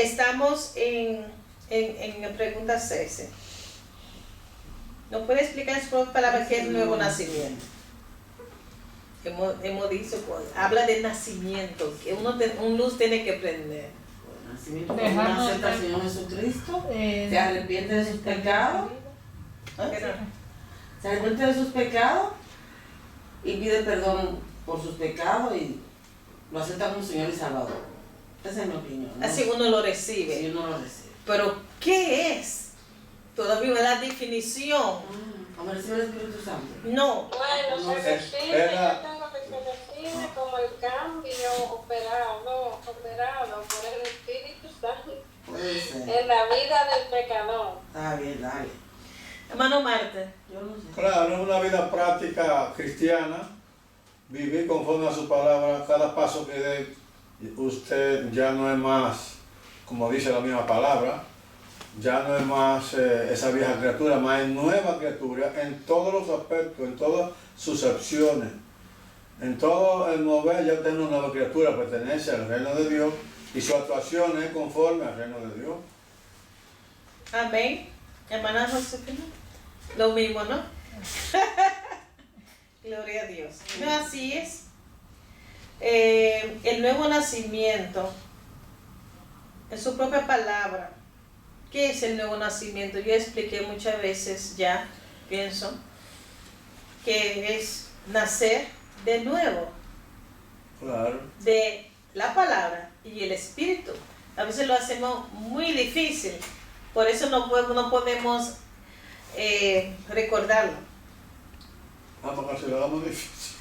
estamos en pregunta 6. ¿Nos puede explicar en sus propias palabras qué es el nuevo nacimiento? Hemos dicho, pues, habla de nacimiento, que un luz tiene que prender. Nacimiento cuando uno Dejamos acepta al de- Señor Jesucristo, Eh, se arrepiente de sus pecados, se arrepiente de sus pecados y pide perdón por sus pecados y lo acepta como Señor y Salvador. Esa es mi opinión, ¿no? Así uno lo recibe. Si uno lo recibe. Pero, ¿qué es? Todavía la definición. Como recibe el Espíritu Santo. No. Bueno, No se sé, define, era- yo tengo que se define como el cambio operado por el Espíritu Santo Puede ser. en la vida del pecador. Está bien, dale. Hermano Marte. Yo no sé. Claro, es una vida práctica cristiana, vivir conforme a su palabra, cada paso que dé, usted ya no es más, como dice la misma palabra, ya no es más esa vieja criatura, más es nueva criatura en todos los aspectos, en todas sus acciones, en todo el mover, ya usted es una nueva criatura, pertenece al reino de Dios y su actuación es conforme al reino de Dios. Amén. Hermana Josefina. Lo mismo, ¿no? Gloria a Dios. No, así es. El nuevo nacimiento, en su propia palabra, ¿qué es el nuevo nacimiento? Yo expliqué muchas veces ya, pienso, que es nacer de nuevo, Claro. de la palabra y el espíritu. A veces lo hacemos muy difícil, por eso no podemos recordarlo. Vamos a hacer lo hagamos difícil.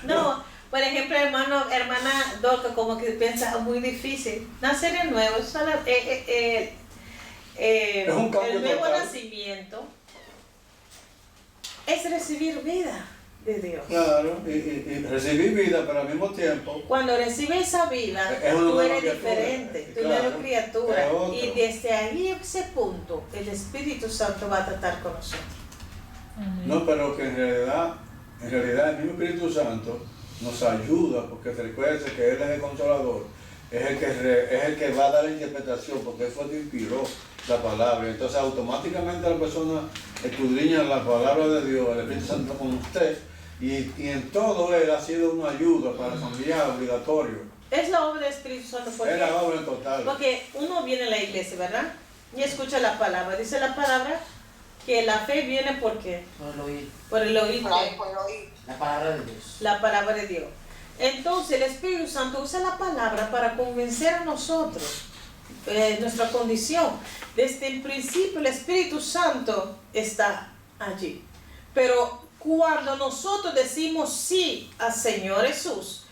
No, por ejemplo, hermana Dorca, como que piensa muy difícil. Nacer de nuevo, Es un cambio el nuevo total. nacimiento es recibir vida de Dios. Claro, y recibir vida, pero al mismo tiempo Cuando recibes esa vida, Es una tú nueva eres criatura, diferente, tú claro, eres criatura. es otro. Y desde ahí, ese punto, el Espíritu Santo va a tratar con nosotros. Amén. no, pero que en realidad el mismo Espíritu Santo nos ayuda, porque recuerde que Él es el consolador, es el que va a dar la interpretación, porque Él fue el que inspiró la palabra. Entonces automáticamente la persona escudriña la palabra de Dios, el Espíritu Santo con usted, y en todo Él ha sido una ayuda para cambiar obligatorio. Es la obra del Espíritu Santo. Es la obra en total. Porque uno viene a la iglesia, ¿verdad? Y escucha la palabra. Dice la palabra que la fe viene porque Por el oír por el oír Por ahí, por ahí. la palabra de Dios. la palabra de Dios. Entonces el Espíritu Santo usa la palabra para convencer a nosotros nuestra condición. Desde el principio el Espíritu Santo está allí. Pero cuando nosotros decimos sí al Señor Jesús,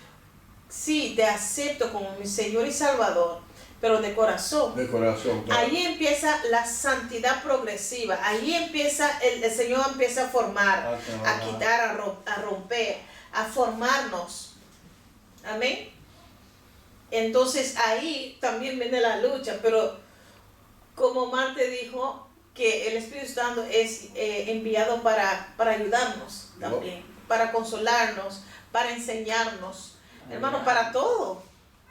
sí, te acepto como mi Señor y Salvador, pero de corazón. De corazón. Claro. Ahí empieza la santidad progresiva, ahí empieza, el Señor empieza a formar, a quitar, a romper, a formarnos. Amén. Entonces ahí también viene la lucha, pero como Marte dijo, que el Espíritu Santo es enviado para ayudarnos también, para consolarnos, para enseñarnos, hermano, para todo.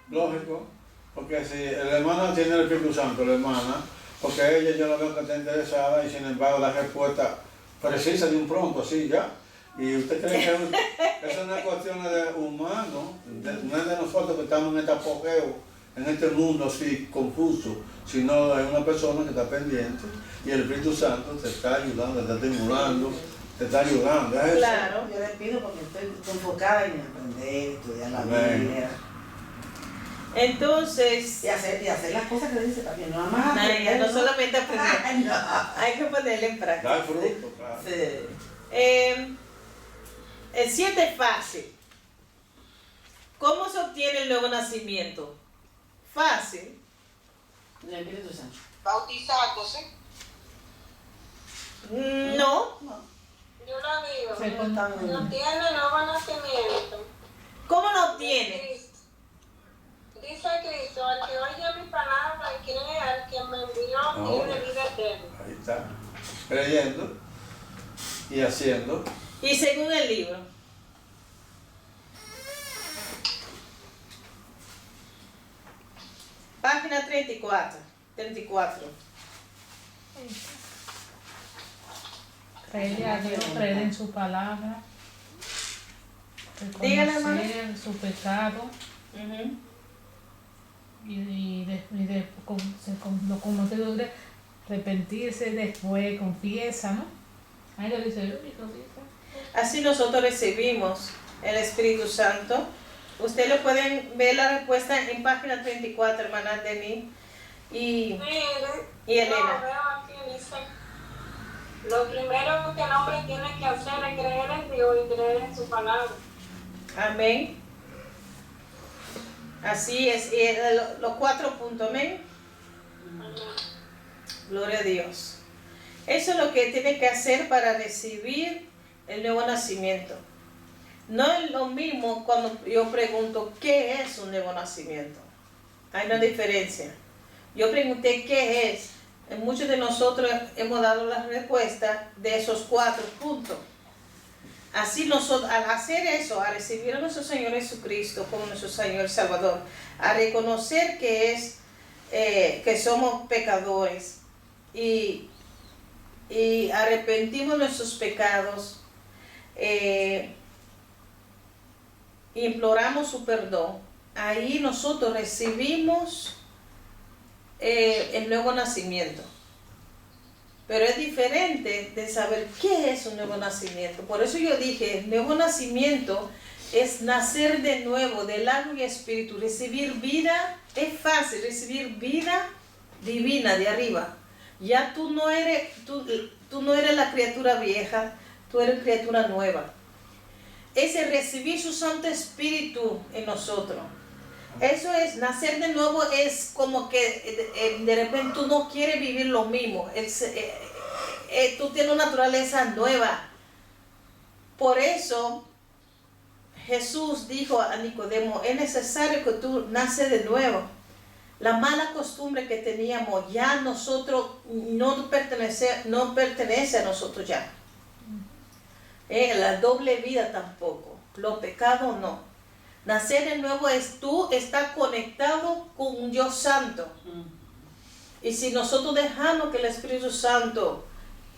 Lógico, porque si el hermano tiene el Espíritu Santo, la hermana, porque ella yo la veo que está interesada y sin embargo la respuesta precisa de un pronto, así ya. Y usted cree que eso no es cuestión de humano, no es de nosotros que estamos en este apogeo, en este mundo así confuso, sino es una persona que está pendiente y el Espíritu Santo te está ayudando, te está estimulando, te está ayudando. ¿Es eso? Claro. Yo le pido porque estoy enfocada en aprender, estudiar la Amén. Biblia Entonces, y hacer las cosas que dice también. No, más Naya, no solamente aprender, Ay, no. hay que ponerle en práctica. Da fruto, claro. Sí. El 7 es fácil. ¿Cómo se obtiene el nuevo nacimiento? Fácil. El Espíritu Santo. Bautizándose. No. Yo lo digo. Se con- No tiene nuevo nacimiento. ¿Cómo lo obtiene? Dice Cristo, al que oye mi palabra y cree al que me envió, tiene vida eterna. Ahí está, creyendo y haciendo. Y según el libro. Página 34. Creerle a Dios, creer en su palabra, Dígale, hermano. reconocer su pecado Ujú. como te digo, arrepentirse después, confiesa, ¿no? Ahí lo dice, lo dice. Así nosotros recibimos el Espíritu Santo. Ustedes lo pueden ver la respuesta en página 34, hermana Denis y Elena. Yo veo aquí, dice, lo primero que el hombre tiene que hacer es creer en Dios y creer en su palabra. Amén. Así es, y los 4 puntos, amén. Gloria a Dios. Eso es lo que tiene que hacer para recibir el nuevo nacimiento. No es lo mismo cuando yo pregunto ¿qué es un nuevo nacimiento? Hay una diferencia. Yo pregunté ¿qué es? Muchos de nosotros hemos dado la respuesta de esos 4 puntos. Así nosotros, al hacer eso, a recibir a nuestro Señor Jesucristo como nuestro Señor Salvador, a reconocer que somos pecadores y arrepentimos nuestros pecados, imploramos su perdón, ahí nosotros recibimos el nuevo nacimiento. Pero es diferente de saber qué es un nuevo nacimiento. Por eso yo dije, el nuevo nacimiento es nacer de nuevo del agua y espíritu, recibir vida. Es fácil recibir vida divina de arriba. Ya tú no eres la criatura vieja, tú eres criatura nueva. Ese recibir su Santo Espíritu en nosotros. Eso es, nacer de nuevo es como que de repente tú no quieres vivir lo mismo. Tú tienes una naturaleza nueva. Por eso Jesús dijo a Nicodemo, es necesario que tú naces de nuevo. La mala costumbre que teníamos ya nosotros no pertenece a nosotros ya. La doble vida tampoco. Los pecados no. Nacer de nuevo es tú estar conectado con un Dios santo. Y si nosotros dejamos que el Espíritu Santo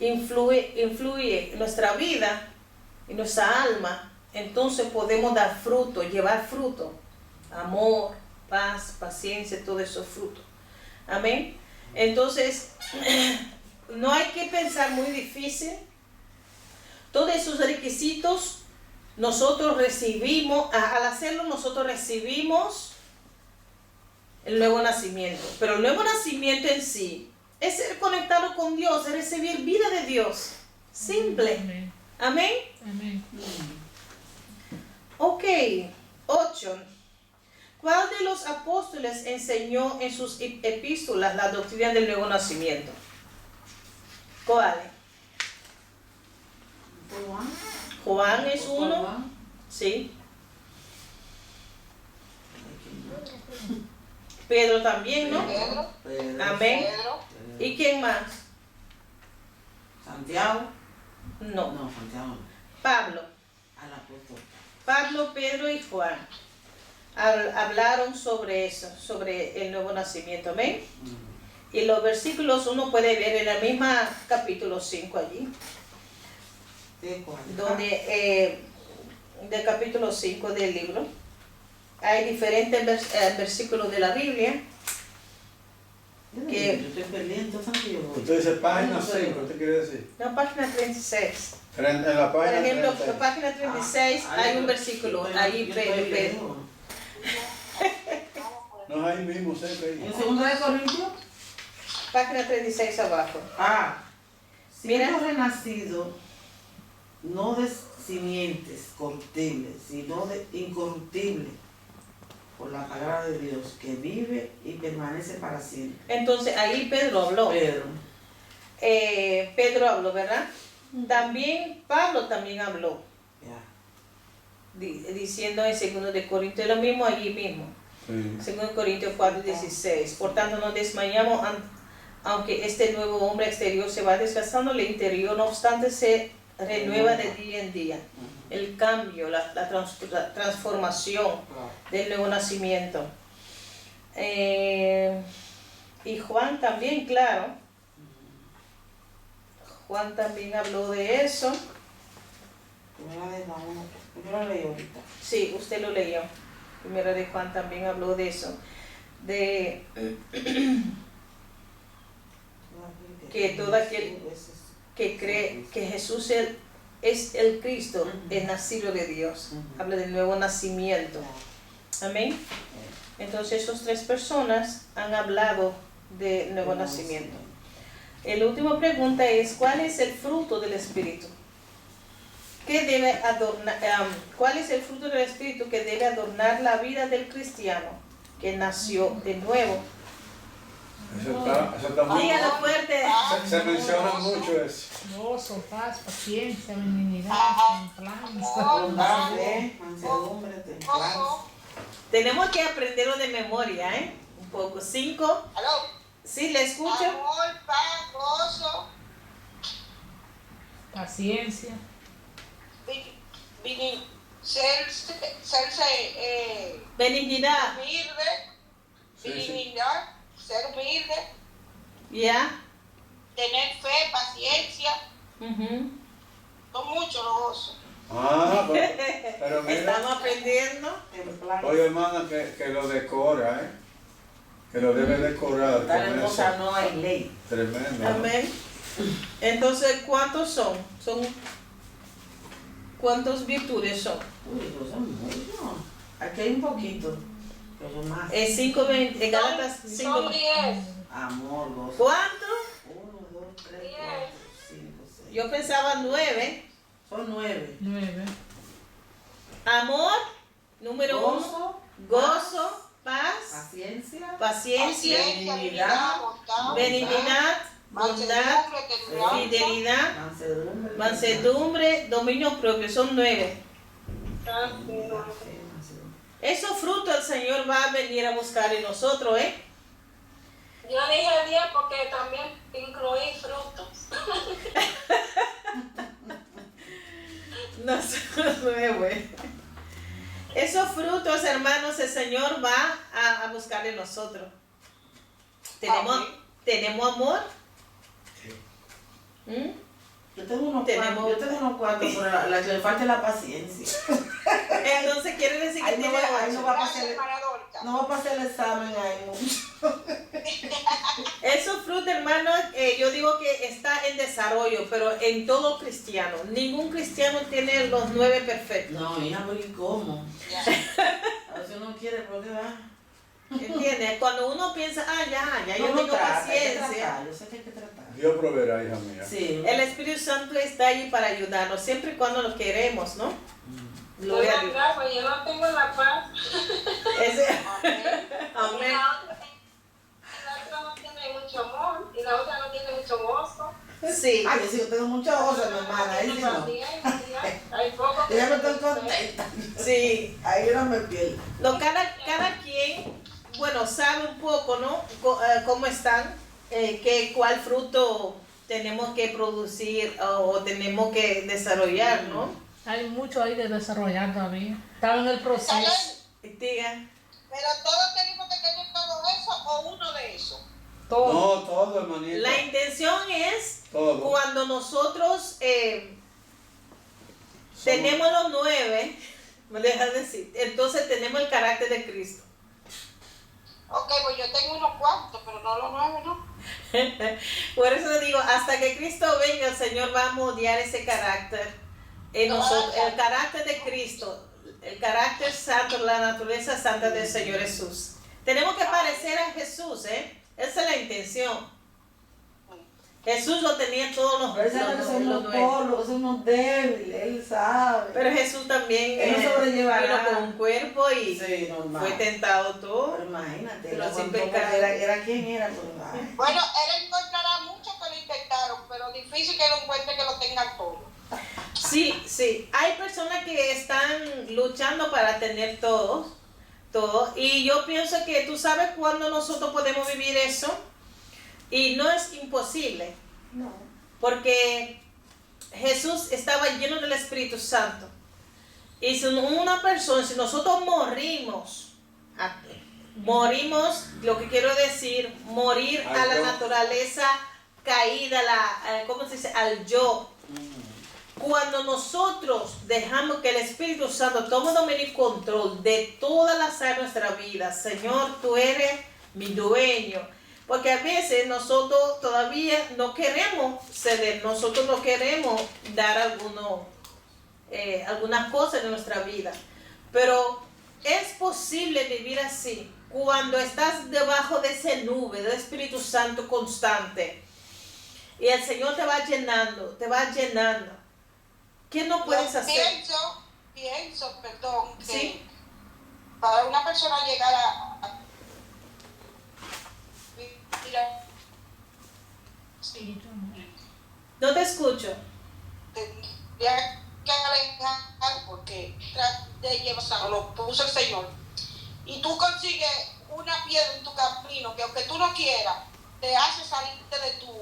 influye en nuestra vida, en nuestra alma, entonces podemos dar fruto, llevar fruto. Amor, paz, paciencia, todos esos frutos. Amén. Entonces, no hay que pensar muy difícil. Todos esos requisitos nosotros recibimos, al hacerlo nosotros recibimos el nuevo nacimiento. Pero el nuevo nacimiento en sí es ser conectado con Dios, es recibir vida de Dios. Simple. Amén. Amén. Amén. Ok, 8. ¿Cuál de los apóstoles enseñó en sus epístolas la doctrina del nuevo nacimiento? ¿Cuál? Juan es uno. Sí. Pedro también, ¿no? Pedro, Amén. Pedro, ¿Y quién más? Santiago. No. No, Santiago no. Pablo. Al apóstol. Pablo, Pedro y Juan hablaron sobre eso, sobre el nuevo nacimiento. Amén. Y los versículos uno puede ver en el mismo capítulo 5 allí, ¿De cuál? donde del capítulo 5 del libro hay diferentes versículos de la Biblia. que- Yo estoy pendiente, ¿sabes que yo voy? Usted dice página 5, ¿qué quiere decir? No, página 36. En la Por página ejemplo, 36. en página 36 hay un versículo, ahí Pedro. No es ahí mismo, cerca ¿En ahí. segunda de Corintios? Página 36 abajo. Siendo renacido, no de simientes corruptibles, sino de incorruptibles, por la palabra de Dios, que vive y permanece para siempre. Entonces ahí Pedro habló. Pedro. Pedro habló, ¿verdad? También Pablo también habló, Ya. diciendo en 2 de Corintios lo mismo allí mismo. Sí. 2 Corintios 4:16. Por tanto, no desmayamos, aunque este nuevo hombre exterior se va desgastando, el interior, no obstante, se renueva de día en día. El cambio, la transformación del nuevo nacimiento. Y Juan también, claro. Juan también habló de eso. Yo la leí ahorita. Sí, usted lo leyó. Primera de Juan también habló de eso. De que todo aquel que cree que Jesús es el Cristo, el nacido de Dios. Habla del nuevo nacimiento. Amén. Entonces, esas tres personas han hablado de nuevo nacimiento. La última pregunta es, ¿cuál es el fruto del Espíritu? ¿Cuál es el fruto del Espíritu que debe adornar la vida del cristiano que nació de nuevo? Eso está muy... Dígalo fuerte. Se menciona mucho eso. Gozo, paz, paciencia, benignidad, templanza. Bondad, mansedumbre, templanza. gozo, Tenemos que aprenderlo de memoria, un poco. 5. aló, ¿Sí le escucho? amor, paz, gozo, Paciencia. ser Benignidad. humilde, Sí, sí. benignidad, ser humilde, ¿Ya? tener fe, paciencia, Ujú. son muchos los gozos. Pero mira, Estamos aprendiendo. Templanza. oye hermana, que lo decora, Pero debe decorar Tal con cosa eso. no hay ley. Tremendo. ¿no? Amén. Entonces, ¿cuántos son? ¿Cuántas virtudes son? Uy, pues son muchos. Aquí hay un poquito, pero más. En 5, en Gálatas Son 5. 10. Amor, gozo. ¿Cuánto? 1, 2, 3, Diez. 4, 5, 6. Yo pensaba 9. Son 9. 9. Amor, número 1. Gozo, Gozo, paz, paciencia, paciencia, Benignidad, bondad, benignidad, bondad, mansedumbre, templanza. fidelidad, mansedumbre. mansedumbre, dominio propio. Son 9. Mansedumbre. Esos frutos el Señor va a venir a buscar en nosotros, ¿eh? Yo dije 10 porque también incluí frutos. No son 9. Esos frutos, hermanos, el Señor va a buscar en nosotros. Amén. ¿Tenemos amor? Sí. ¿Mm? Yo tengo unos Tenemos- cuantos, pero la que le falta es la paciencia. Entonces quiere decir que Ahí no tiene va- ahí no 8. va a Gracias, pasar, hermana Dorca. no va a pasar el examen ahí mucho. Esos frutos, hermanos, yo digo que está en desarrollo, pero en todo cristiano. Ningún cristiano tiene los 9 perfectos. No, hija, pero ¿y cómo? Ya. A veces uno quiere, porque va. ¿Entiendes? Cuando uno piensa, ya yo No, tengo trata, hay que paciencia. tratar, yo sé que hay que tratar. Dios proveerá, hija mía. Sí. El Espíritu Santo está ahí para ayudarnos, siempre y cuando lo queremos, ¿no? Gloria a Es Dios. verdad, pues yo no tengo la paz. Ese- Amén. Y Amén. la otra no tiene mucho amor. Y la otra no tiene mucho gozo. Sí. Ay, yo sí, yo tengo muchas cosas, mi hermana, ahí sí Tiene no. paciencia. Hay poco Yo ya me estoy que- contenta. Sí. Ahí yo no me pierdo. No, cada quien, bueno, sabe un poco, ¿no? Cómo están, cuál fruto tenemos que producir o tenemos que desarrollar, ¿no? Hay mucho ahí de desarrollar todavía. Estaba en el proceso. Diga. Pero todos tenemos que tener todo eso o uno de esos. Todo. No, todo, hermanito. La intención es Todo. cuando nosotros Somos- tenemos los 9, me dejas decir, entonces tenemos el carácter de Cristo. Ok, pues yo tengo unos cuantos, pero no los 9, ¿no? Por eso digo, hasta que Cristo venga, el Señor va a moldear ese carácter en nosotros, el carácter de Cristo, el carácter santo, la naturaleza santa del Señor Jesús. Tenemos que parecer a Jesús, ¿eh? Esa es la intención. Jesús lo tenía todos los, Pero él sabe que los somos nueve. pobres, que somos débiles, él sabe. Pero Jesús también Él no sobrellevará. vino con un cuerpo y Sí, normal. fue tentado todo. Pero imagínate, Pero él sin aguantó porque pecado. era quien era. Pues, ay. Bueno, él encontrará muchos que lo intentaron, pero difícil que lo encuentre que lo tengan todo. Sí, sí. Hay personas que están luchando para tener todo. Y yo pienso que tú sabes cuándo nosotros podemos vivir eso. Y no es imposible. No. Porque Jesús estaba lleno del Espíritu Santo. Y si una persona, si nosotros morimos, lo que quiero decir, morir a la Al yo. naturaleza caída, ¿cómo se dice? Al yo. Cuando nosotros dejamos que el Espíritu Santo tome dominio y control de todas las áreas de nuestra vida, Señor, tú eres mi dueño. Porque a veces nosotros todavía no queremos ceder, nosotros no queremos dar algunas cosas de nuestra vida. Pero es posible vivir así cuando estás debajo de esa nube del Espíritu Santo constante. Y el Señor te va llenando, ¿Qué no puedes Yo hacer? pienso, perdón, que Sí. para una persona llegar a Sí, yo no. No te escucho. tendría que alejar porque tras de llevar lo puso el Señor y tú consigues una piedra en tu camino que aunque tú no quieras te hace salirte de tu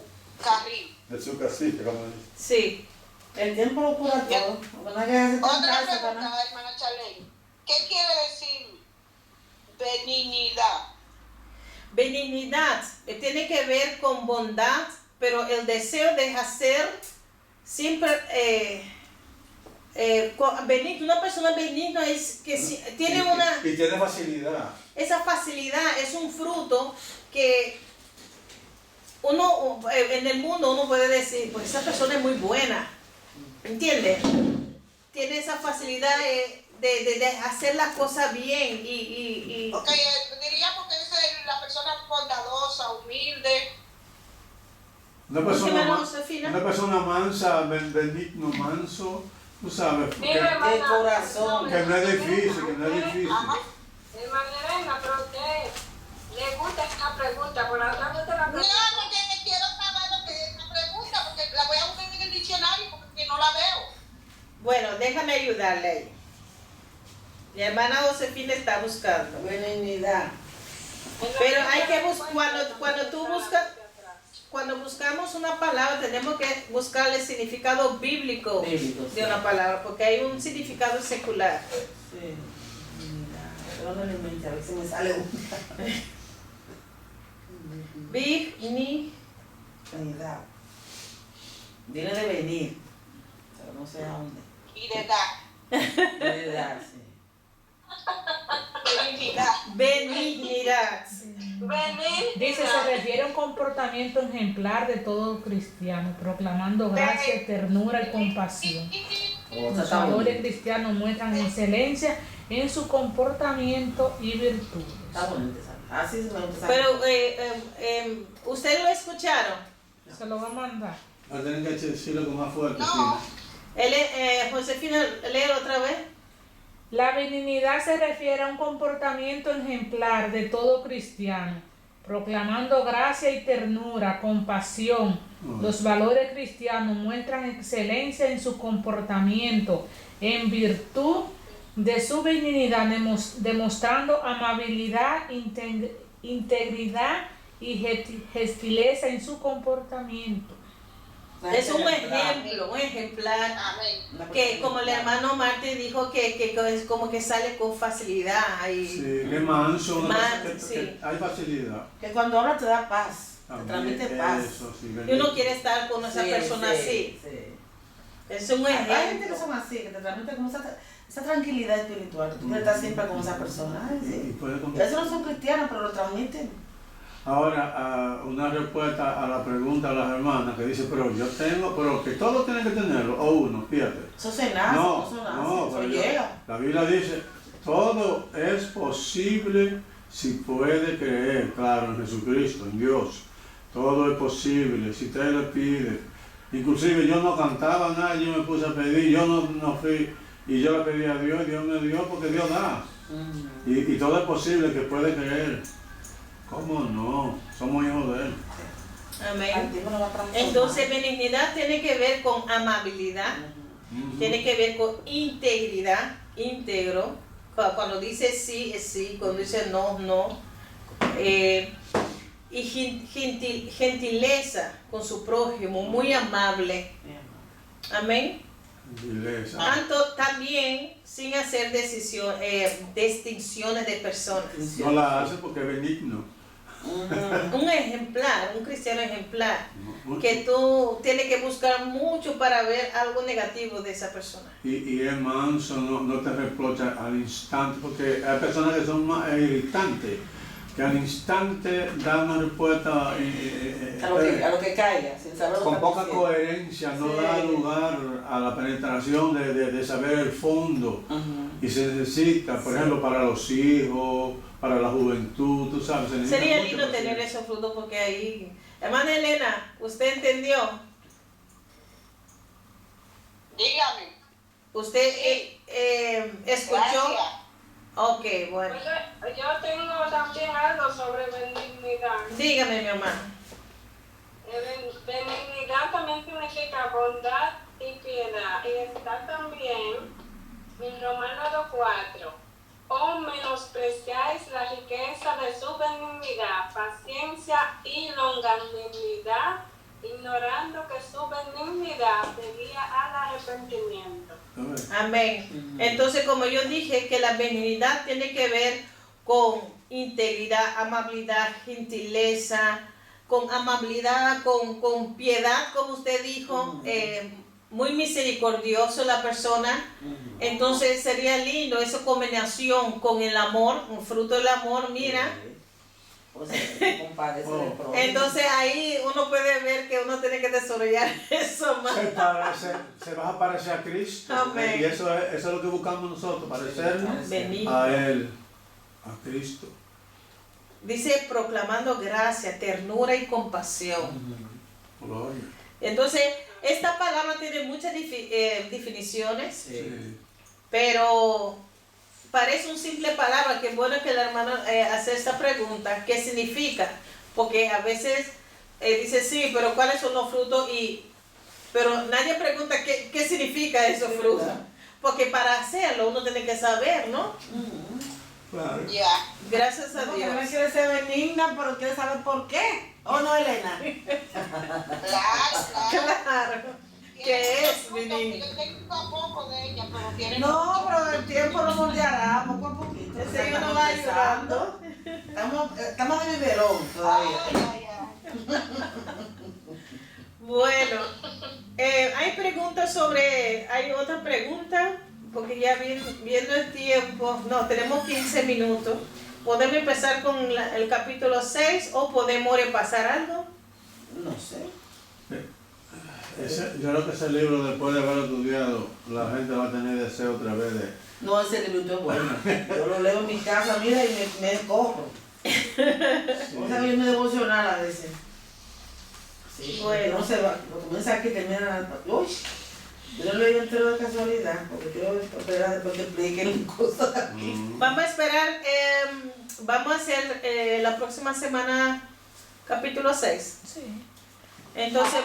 carril. De su casilla, como dice. Sí. El tiempo lo cura todo. No hay que hacer Otra tanta pregunta, Satanás. hermana Charlene, ¿qué quiere decir benignidad? Benignidad tiene que ver con bondad, pero el deseo de hacer siempre benigno, una persona benigna es que tiene y tiene facilidad. esa facilidad es un fruto que uno en el mundo uno puede decir, pues esa persona es muy buena, ¿entiendes? Tiene esa facilidad de hacer las cosas bien y Ok, diríamos que esa es la persona bondadosa, humilde. Una persona mansa, benigno, manso, tú sabes, Mira, hermana, de corazón. que no es difícil, que no es difícil. Ajá. Hermana Elena, pero a usted le gusta esta pregunta, por ahora le gusta la No, pregunta. porque quiero saber lo que es la pregunta, porque la voy a buscar en el diccionario porque no la veo. bueno, déjame ayudarle ahí. Mi hermana Josefina está buscando. Benignidad. Pero hay que cuando buscamos una palabra tenemos que buscar el significado bíblico Bíblico, sí. de una palabra, porque hay un significado secular. Sí. Benignidad. Pero no le mente, a veces me sale una. Benignidad. Viene de venir, pero no sé a dónde. Y de dar. De darse. Benignidad. Benignidad. Venir. Dice, se refiere a un comportamiento ejemplar de todo cristiano, proclamando gracia, ternura y compasión. Los valores cristianos muestran excelencia en su comportamiento y virtudes. Está bonito, ¿sabes? Así es, me gusta. Pero ustedes lo escucharon. Se lo va a mandar. Va a tener que decirlo con más fuerte. No. Josefina, léelo otra vez. La benignidad se refiere a un comportamiento ejemplar de todo cristiano, proclamando gracia y ternura, compasión. Los valores cristianos muestran excelencia en su comportamiento, en virtud de su benignidad, demostrando amabilidad, integridad y gentileza en su comportamiento. Es un ejemplo, un ejemplar. Amén. Que como el hermano Martín dijo que es como que sale con facilidad y Sí, que manso, sí. hay facilidad. Que cuando habla te da paz, te También transmite paz. eso, sí, y uno quiere estar con esa Sí, persona sí, así. sí. Es un Hay gente que ejemplo. son así, que te transmiten como esa tranquilidad espiritual. Tú quieres estar siempre con esa persona. Ay, Y sí. puede Y esos no son cristianos, pero lo transmiten. Ahora, una respuesta a la pregunta de las hermanas que dice, pero que todos tienen que tenerlo, o uno, fíjate. Eso se nace, No, eso nace, no, eso pero llega. la Biblia dice, todo es posible si puede creer, claro, en Jesucristo, en Dios. Todo es posible, si usted le pide. Inclusive yo no cantaba nada, yo me puse a pedir, yo no fui, y yo le pedí a Dios, y Dios me dio porque Dios da. Y todo es posible que puede creer. ¿Cómo no? Somos hijos de Él. Amén. Tiempo no va a transformar. Entonces, benignidad tiene que ver con amabilidad, tiene que ver con integridad, íntegro. Cuando dice sí, es sí, cuando dice no, no. Y gentileza con su prójimo, muy amable. Amén. Iglesia. También sin hacer distinciones de personas. No la hace porque es benigno. Un ejemplar, un cristiano ejemplar, que tú tienes que buscar mucho para ver algo negativo de esa persona. Y es manso, no te reprocha al instante, porque hay personas que son más irritantes, que al instante dan una respuesta A lo que caiga, sin saber lo que con está poca diciendo. coherencia, no Sí. da lugar a la penetración de saber el fondo. Ujú. Y se necesita, por ejemplo, para los hijos, para la juventud, tú sabes. Se necesita Sería mucha lindo tener paciencia. esos frutos porque ahí... Hermana Elena, ¿usted entendió? Dígame. ¿Usted escuchó? Gracias. Ok, bueno. Pues yo tengo también algo sobre benignidad. Dígame, mi hermano. Benignidad también significa bondad y piedad. Y está también en Romanos 2:4. O menospreciáis la riqueza de su benignidad, paciencia y longanimidad, ignorando que su benignidad debía al arrepentimiento. A ver. Amén. Entonces, como yo dije, que la benignidad tiene que ver con integridad, amabilidad, gentileza, con amabilidad, con piedad, como usted dijo, muy misericordioso la persona. Entonces sería lindo esa combinación con el amor, un fruto del amor, mira. O sea, se compadece del prójimo. Entonces ahí uno puede ver que uno tiene que desarrollar eso más. Se va a parecer a Cristo. Amén. Y eso es lo que buscamos nosotros, parecernos Benigno. a Él, a Cristo. Dice proclamando gracia, ternura y compasión. Gloria. Entonces, esta palabra tiene muchas definiciones, Sí. pero parece una simple palabra, que es bueno que la hermana hace esta pregunta, ¿qué significa? Porque a veces dice, sí, pero ¿cuáles son los frutos? Pero nadie pregunta qué significa esos frutos, porque para hacerlo uno tiene que saber, ¿no? Claro. Ya. Gracias a Porque Dios. no quiere ser benigna, pero quiere saber por qué. ¿O no, Elena? Claro. Claro. ¿Qué es, benigno? Yo tengo un poco de ella, pero tiene No, pero el tiempo lo moldeará poco a poquito. Ese uno va ayudando. Estamos de biberón todavía. Ay, ay. Bueno, hay preguntas hay otra pregunta, porque ya viendo el tiempo, no, tenemos 15 minutos. ¿Podemos empezar con el capítulo 6 o podemos repasar algo? No sé. Yo creo que ese libro, después de haberlo estudiado, la gente va a tener deseo otra vez de... No, ese libro es bueno. Yo lo leo en mi casa, mira, y me corro. O sea, yo me devocional a veces. Sí, Bueno. no se va. Lo comienza aquí y termina. Uy, yo lo leí entero de casualidad, porque quiero esperar después que expliquen cosas aquí. Vamos a esperar, vamos a hacer la próxima semana capítulo 6. Sí. Entonces,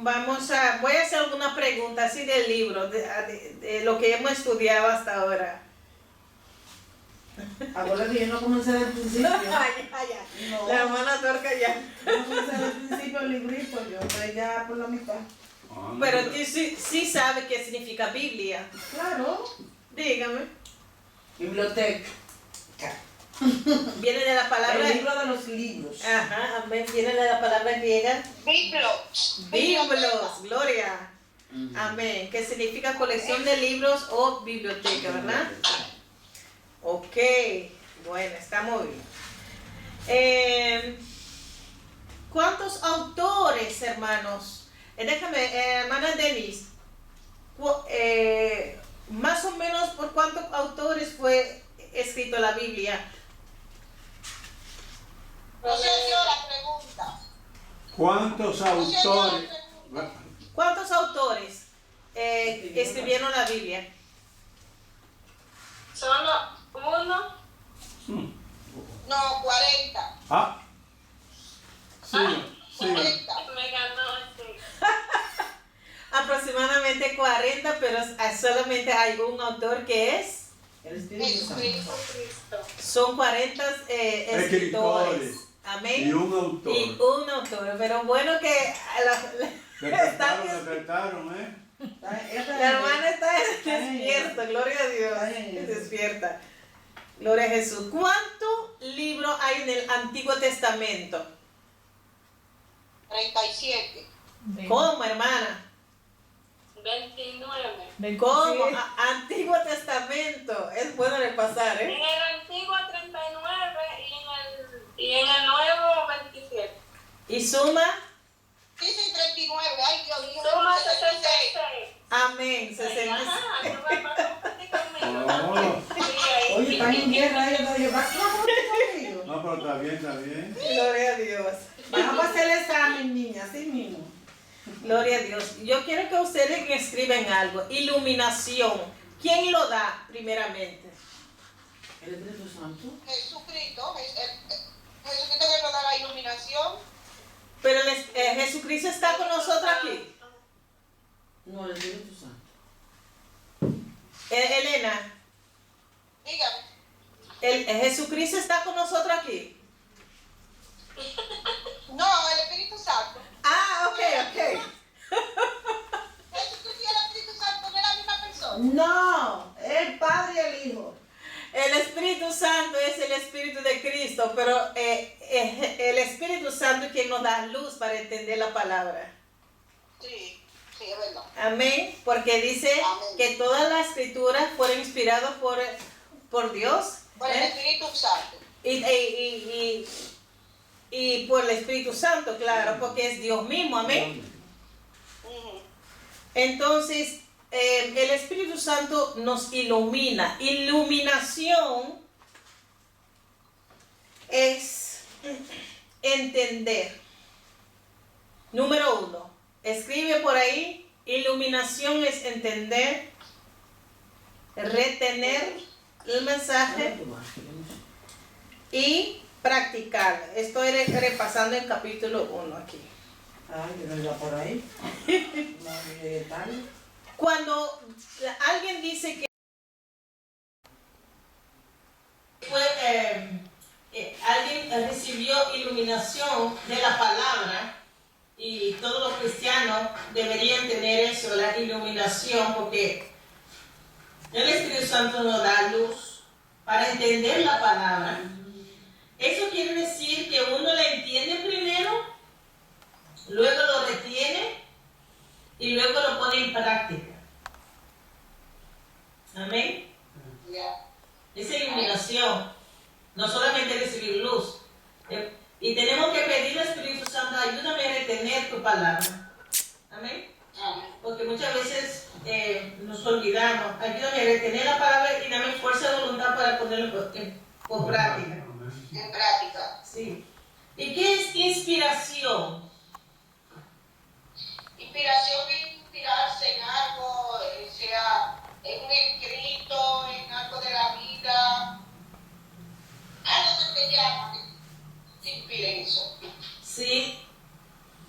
voy a hacer alguna pregunta así del libro, de lo que hemos estudiado hasta ahora. Acuérdate que yo no comencé desde el principio. No. La hermana Torca ya. Yo no comencé desde el principio el librito, yo estoy ya por la mitad. Pero tú sí sabes qué significa Biblia. Claro. Dígame. Biblioteca. Viene de la palabra. El libro de los libros. Ajá, amén. Viene de la palabra griega. Biblos. Biblos, gloria. Amén. Que significa colección de libros o biblioteca, ¿verdad? Ok. Bueno, está muy bien. ¿Cuántos autores, hermanos? Déjame, hermana Denise. Más o menos, ¿por cuántos autores fue escrito la Biblia? No se dio la pregunta. ¿Cuántos autores? ¿Cuántos autores escribieron la Biblia? Solo uno. No, 40. Ah. Sí. 40. Me ganó este. Aproximadamente 40, pero solamente hay un autor que es. El Espíritu Santo. Jesucristo. Son 40 escritores. Amén. Y un autor. Y un autor. Pero bueno que Despertaron, ¿eh? la hermana está despierta. Gloria a Dios. Despierta. Gloria a Jesús. ¿Cuántos libros hay en el Antiguo Testamento? 37. ¿Cómo, hermana? 29. ¿Cómo? Antiguo Testamento. Es bueno repasar, En ¿eh? el antiguo 39 y en el nuevo 27. Y suma. Dice 39. Ay, Dios mío. Suma 66. 66. Amén. 66. Ajá, tú vas a compartir conmigo. Oh. Sí, ahí. Oye, están en guerra ellos todavía. ¿Vas a conmigo? No, pero está bien, está bien. Gloria a Dios. Vamos a hacer el examen, niña, así mismo. Gloria a Dios. Yo quiero que ustedes me escriben algo. Iluminación. ¿Quién lo da primeramente? El Espíritu Santo. Jesucristo. Jesucristo que nos da la iluminación. Pero Jesucristo está con nosotros aquí. No, el Espíritu Santo. Elena, Dígame. Jesucristo está con nosotros aquí. No, el Espíritu Santo. Ah, ok. Jesucristo y el Espíritu Santo no es la misma persona. No, el Padre y el Hijo. El Espíritu Santo es el Espíritu de Cristo, pero el Espíritu Santo es quien nos da luz para entender la palabra. Sí, es verdad. Amén. Porque dice Amén. que todas las escrituras fueron inspiradas por Dios. Por el Espíritu Santo. Y por el Espíritu Santo, claro, porque es Dios mismo. Amén. Ujú. Entonces, el Espíritu Santo nos ilumina. Iluminación es entender. Número 1. Escribe por ahí. Iluminación es entender, retener el mensaje y practicar. Estoy repasando el capítulo 1 aquí. Ay, yo no iba por ahí. No llegué tarde. Cuando alguien dice que alguien recibió iluminación de la palabra, y todos los cristianos deberían tener eso, la iluminación, porque el Espíritu Santo nos da luz para entender la palabra. Eso quiere decir que uno la entiende primero, luego lo retiene y luego lo pone en práctica. Amén. Ya. Esa iluminación, no solamente recibir luz. Y tenemos que pedirle al Espíritu Santo, ayúdame a retener tu palabra. Amén. Amén. Porque muchas veces nos olvidamos. Ayúdame a retener la palabra y dame fuerza de voluntad para ponerlo por práctica. En práctica. Sí. ¿Y qué es inspiración? Inspiración es inspirarse en algo, sea en un escrito, en algo de la vida, algo que te llama, que te inspire eso. Sí.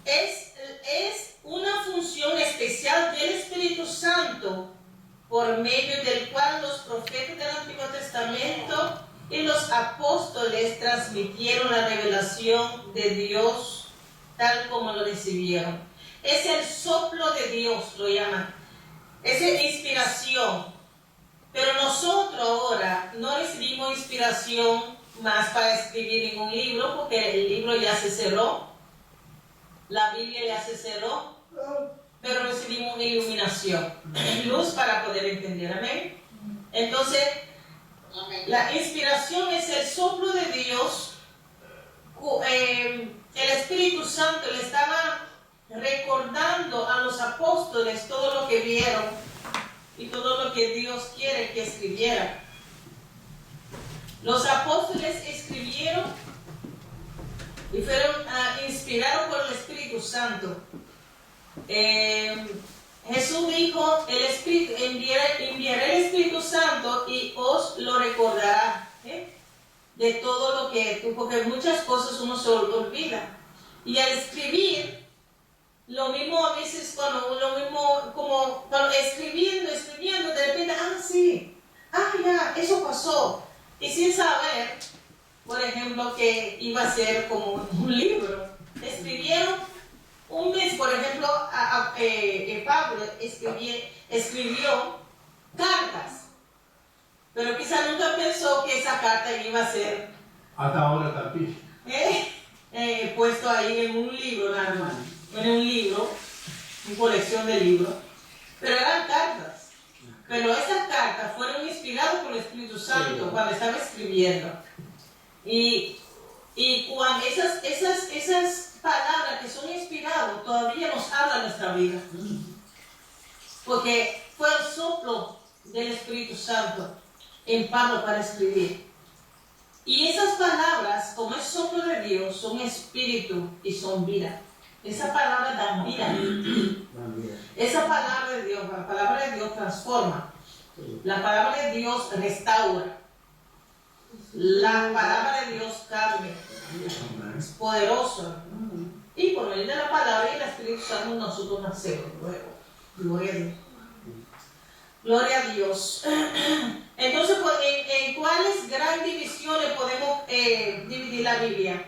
Es una función especial del Espíritu Santo por medio del cual los profetas del Antiguo Testamento y los apóstoles transmitieron la revelación de Dios tal como lo recibieron. Es el soplo de Dios, lo llaman. Es inspiración. Pero nosotros ahora no recibimos inspiración más para escribir ningún libro, porque el libro ya se cerró. La Biblia ya se cerró. Pero recibimos una iluminación, luz para poder entender. Amén. Entonces, Amén. la inspiración es el soplo de Dios. El Espíritu Santo le estaba recordando a los apóstoles todo lo que vieron y todo lo que Dios quiere que escribieran. Los apóstoles escribieron y fueron inspirados por el Espíritu Santo. Jesús dijo, el Espíritu, enviaré el Espíritu Santo y os lo recordará de todo lo que tú, porque muchas cosas uno se olvida. Y al escribir, lo mismo a veces como cuando escribiendo, de repente, sí, ya, eso pasó. Y sin saber, por ejemplo, que iba a ser como un libro. Escribieron un mes, por ejemplo, Pablo escribió cartas, pero quizá nunca pensó que esa carta iba a ser Hasta ahora está aquí. puesto ahí en un libro nada más, en un libro, una colección de libros, pero eran cartas. Pero esas cartas fueron inspiradas por el Espíritu Santo cuando estaba escribiendo. Y cuando esas palabras que son inspiradas todavía nos hablan nuestra vida. Porque fue el soplo del Espíritu Santo en Pablo para escribir. Y esas palabras, como es soplo de Dios, son espíritu y son vida. Esa palabra da vida. Esa palabra de Dios, la palabra de Dios transforma. La palabra de Dios restaura. La palabra de Dios cambia. Es poderoso. Y por medio de la palabra y el Espíritu Santo nosotros nacemos luego. Gloria a Dios. Gloria a Dios. Entonces, ¿en cuáles grandes divisiones podemos dividir la Biblia?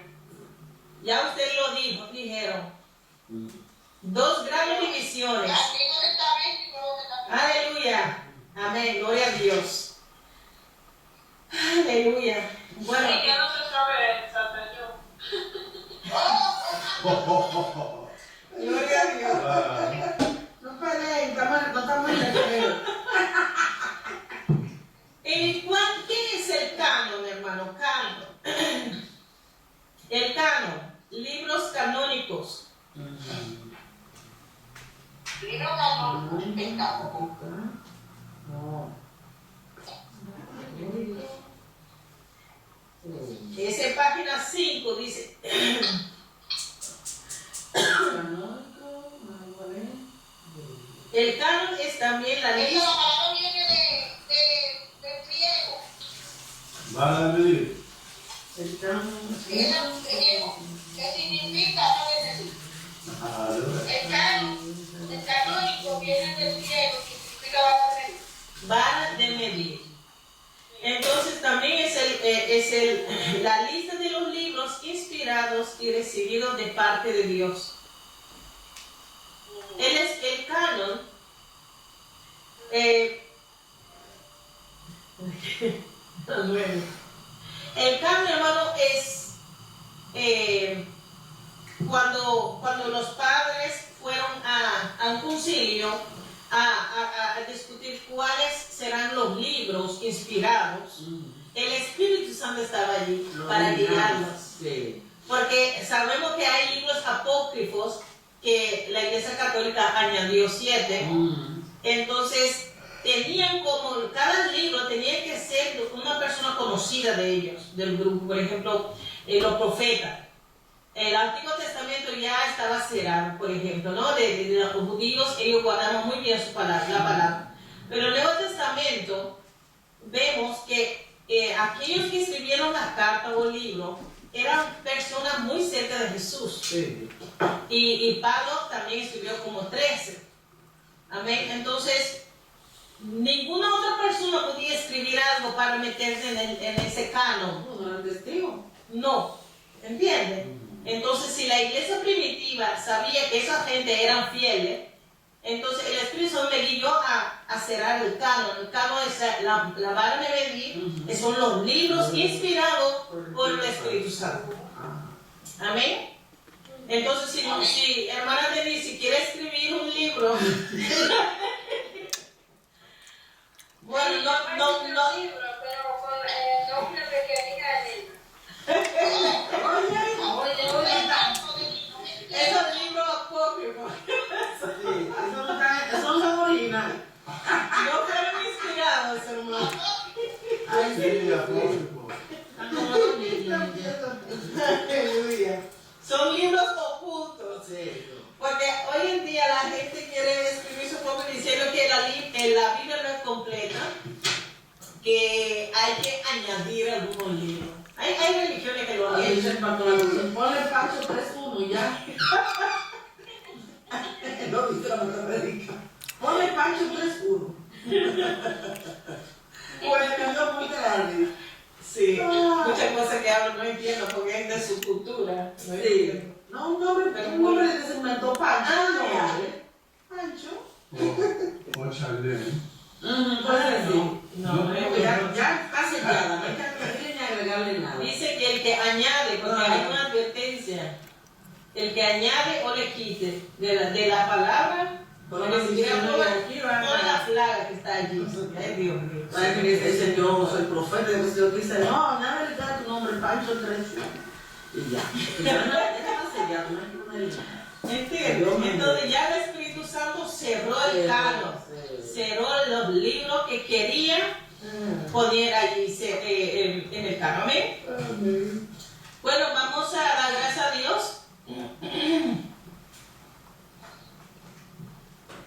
Ya ustedes lo dijeron. Dos grandes divisiones. Antiguo Testamento y Nuevo Testamento. Aleluya. Amén. Gloria a Dios. Aleluya. Bueno. Y ya no se sabe hasta yo. Gloria a Dios. No peleen, libro canon, el canon. No. Esa es página 5, dice. El canon es también la Esa lista. la palabra viene del griego. Van a medir. El canon. Era un griego. ¿Qué significa? No necesito. El canónico viene del griego, que significa Vara de medir. Entonces también es la lista de los libros inspirados y recibidos de parte de Dios. El canon. El canon, hermano, es cuando los padres fueron a un concilio a discutir cuáles serán los libros inspirados. El Espíritu Santo estaba allí para guiarlos. Sí. Porque sabemos que hay libros apócrifos que la Iglesia Católica añadió 7. Entonces, tenían como, cada libro tenía que ser una persona conocida de ellos, del grupo. Por ejemplo, los profetas. El Antiguo Testamento ya estaba cerrado, por ejemplo, ¿no? De los judíos, ellos guardaban muy bien su palabra, la palabra. Pero en el Nuevo Testamento vemos que aquellos que escribieron las cartas o libros eran personas muy cerca de Jesús. Sí. Y Pablo también escribió como 13. Amén. Entonces, ninguna otra persona podía escribir algo para meterse en ese canon. No eran testigos. No, ¿entienden? Entonces, si la iglesia primitiva sabía que esa gente eran fieles, entonces el Espíritu Santo me guió a cerrar el canon. El canon es la vara de medir, son los libros inspirados por el Espíritu Santo. Amén. Entonces, si hermana Denise, si quiere escribir un libro, bueno, no. Pero con el nombre de que diga el libro. Esos libros apócrifos Sí. Esos son originales. no fueron inspirados, hermano. Ay, Sí, apócrifo. Aleluya. Son libros ocultos. Sí. Porque hoy en día la gente quiere escribir su propio diciendo que la Biblia no es completa, que hay que añadir algunos libros. Hay religiones que lo Ahí hacen. dice el patrón, ponle Pacho 3.1 y ya. No dice la matemática. Ponle Pacho 3.1. Pues no muy grande. Sí, muchas cosas que hablo no entiendo porque es de su cultura. No Sí. entiendo. No, un hombre que se inventó Pancho. Pancho. O Charlene. Puede decir. No, Ya está sellada, no hay que añadirle ni agregarle nada. dice que el que añade, porque hay una advertencia, el que añade o le quite de la palabra, Con la recibirá bendición de aquí, toda la plaga que está allí. Ay, Dios mío. Para que dice yo soy profeta, y el Señor dice, no, nada le da tu nombre, Pancho 3. Y ya. Ya está sellado, no hay que ponerle nada. ¿Entiendes? Entonces ya el Espíritu Santo cerró el canon, cerró los libros que quería poner allí en el canon. Amén. Bueno, vamos a dar gracias a Dios.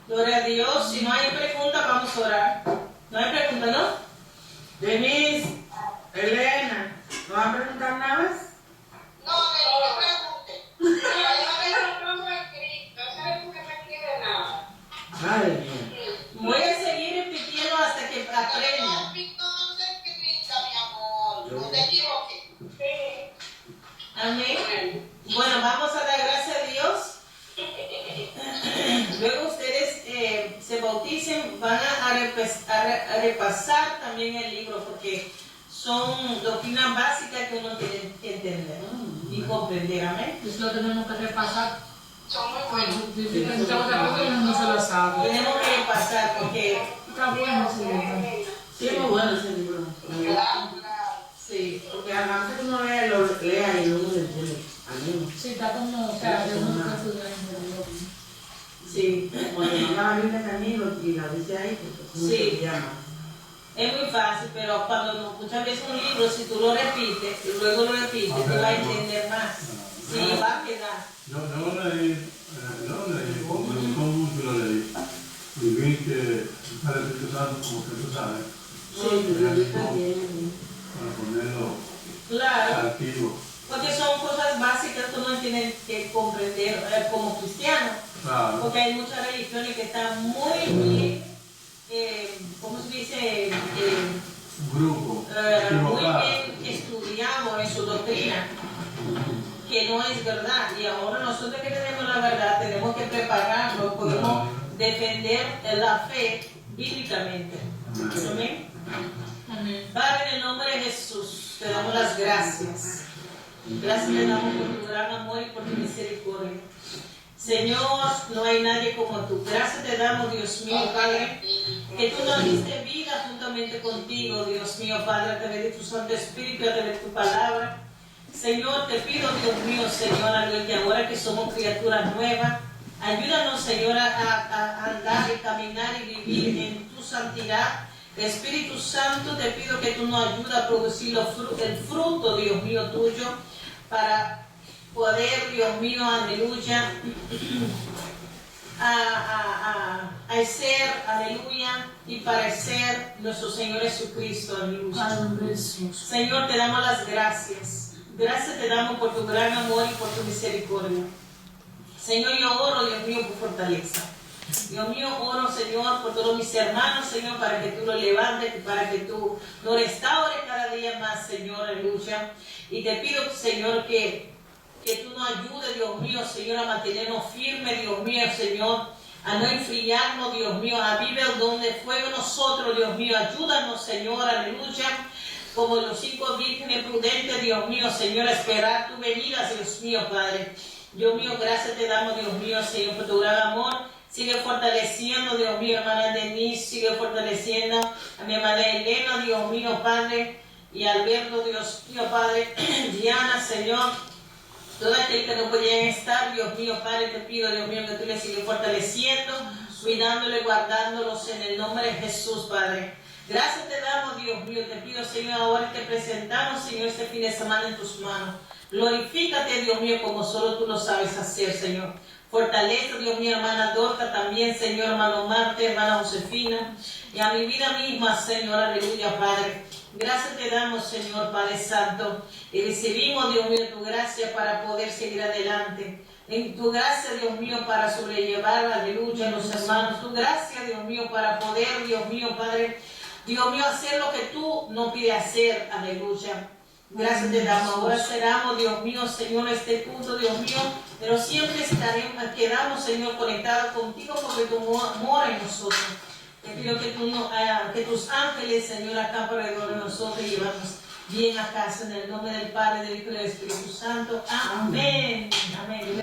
Gloria a Dios. Si no hay pregunta, vamos a orar. No hay pregunta, ¿no? Denise, Elena, ¿no van a preguntar nada más? No, que pregunte. Madre mía. Voy a seguir repitiendo hasta que aprenda. No se escrita, mi amor. No te equivoques. Amén. Bueno, vamos a dar gracias a Dios. Luego ustedes se bauticen, van a repasar también el libro porque son doctrinas básicas que uno tiene que entender y comprender. Amén. Eso lo tenemos que repasar. Son muy buenos. Necesitamos otra cosa que no se lo sabe. Tenemos que repasar porque Está bueno ese libro. Sí, muy bueno ese libro. Claro, claro. sí. Porque además que uno lea y no lo entiende. Animo. Sí, está como, o sea, de uno que estudiar en el libro. Sí, cuando manda la Biblia Camilo y la dice ahí, pues Sí. se llama. Es muy fácil, pero cuando muchas veces un libro, si tú lo repites y luego lo repites, tú vas a entender más. Sí, va a quedar. Yo lo leí, me gustó mucho lo leí. Y vi que el Padre Espíritu Santo, como que tú sabes, Sí, yo también. para ponerlo Claro, activo. porque son cosas básicas que uno tiene que comprender como cristiano. Claro. Porque hay muchas religiones que están muy bien, ¿cómo se dice? Grupo. Muy Equivocado. bien estudiado en su doctrina, que no es verdad. Y ahora nosotros que tenemos la verdad, tenemos que prepararnos, podemos defender la fe bíblicamente. Amén. Padre, en el nombre de Jesús, te damos las gracias. Gracias te damos por tu gran amor y por tu misericordia. Señor, no hay nadie como tú. Gracias te damos, Dios mío, Padre, que tú nos diste vida juntamente contigo, Dios mío, Padre, a través de tu Santo Espíritu, a través de tu palabra. Señor, te pido, Dios mío, Señor, que ahora que somos criaturas nuevas, ayúdanos, Señor, a andar y caminar y vivir en tu santidad. Espíritu Santo, te pido que tú nos ayudes a producir el fruto, Dios mío, tuyo, para poder, Dios mío, aleluya, a ser, aleluya, y parecer nuestro Señor Jesucristo, aleluya. Señor, te damos las gracias. Gracias te damos por tu gran amor y por tu misericordia. Señor, yo oro, Dios mío, por fortaleza. Dios mío, oro, Señor, por todos mis hermanos, Señor, para que tú los levantes, para que tú nos restaures cada día más, Señor, aleluya. Y te pido, Señor, que tú nos ayudes, Dios mío, Señor, a mantenernos firmes, Dios mío, Señor, a no enfriarnos, Dios mío, a vivir donde fuego nosotros, Dios mío. Ayúdanos, Señor, aleluya. Como los 5 vírgenes prudentes, Dios mío, Señor, a esperar tu venida, Dios mío, Padre. Dios mío, gracias te damos, Dios mío, Señor, por tu gran amor. Sigue fortaleciendo, Dios mío, hermana Denise, sigue fortaleciendo a mi hermana Elena, Dios mío, Padre, y Alberto, Dios mío, Padre, Diana, Señor, todo aquel que no podían estar, Dios mío, Padre, te pido, Dios mío, que tú les sigues fortaleciendo, cuidándole, guardándolos en el nombre de Jesús, Padre. Gracias te damos, Dios mío, te pido, Señor, ahora te presentamos, Señor, este fin de semana en tus manos. Glorifícate, Dios mío, como solo tú lo sabes hacer, Señor. Fortalece, Dios mío, hermana Dorca también, Señor, hermano Marte, hermana Josefina, y a mi vida misma, Señor, aleluya, Padre. Gracias te damos, Señor, Padre Santo, y recibimos, Dios mío, tu gracia para poder seguir adelante. En tu gracia, Dios mío, para sobrellevar, aleluya, a los hermanos. Tu gracia, Dios mío, para poder, Dios mío, Padre, Dios mío, hacer lo que tú nos pides hacer, aleluya. Gracias te damos. Ahora cerramos, Dios mío, Señor, este punto, Dios mío, pero siempre quedamos, Señor, conectados contigo porque tu amor en nosotros. Te pido que tus ángeles, Señor, acampen alrededor de nosotros y llevamos bien a casa en el nombre del Padre, del Hijo y del Espíritu Santo. Amén. Amén.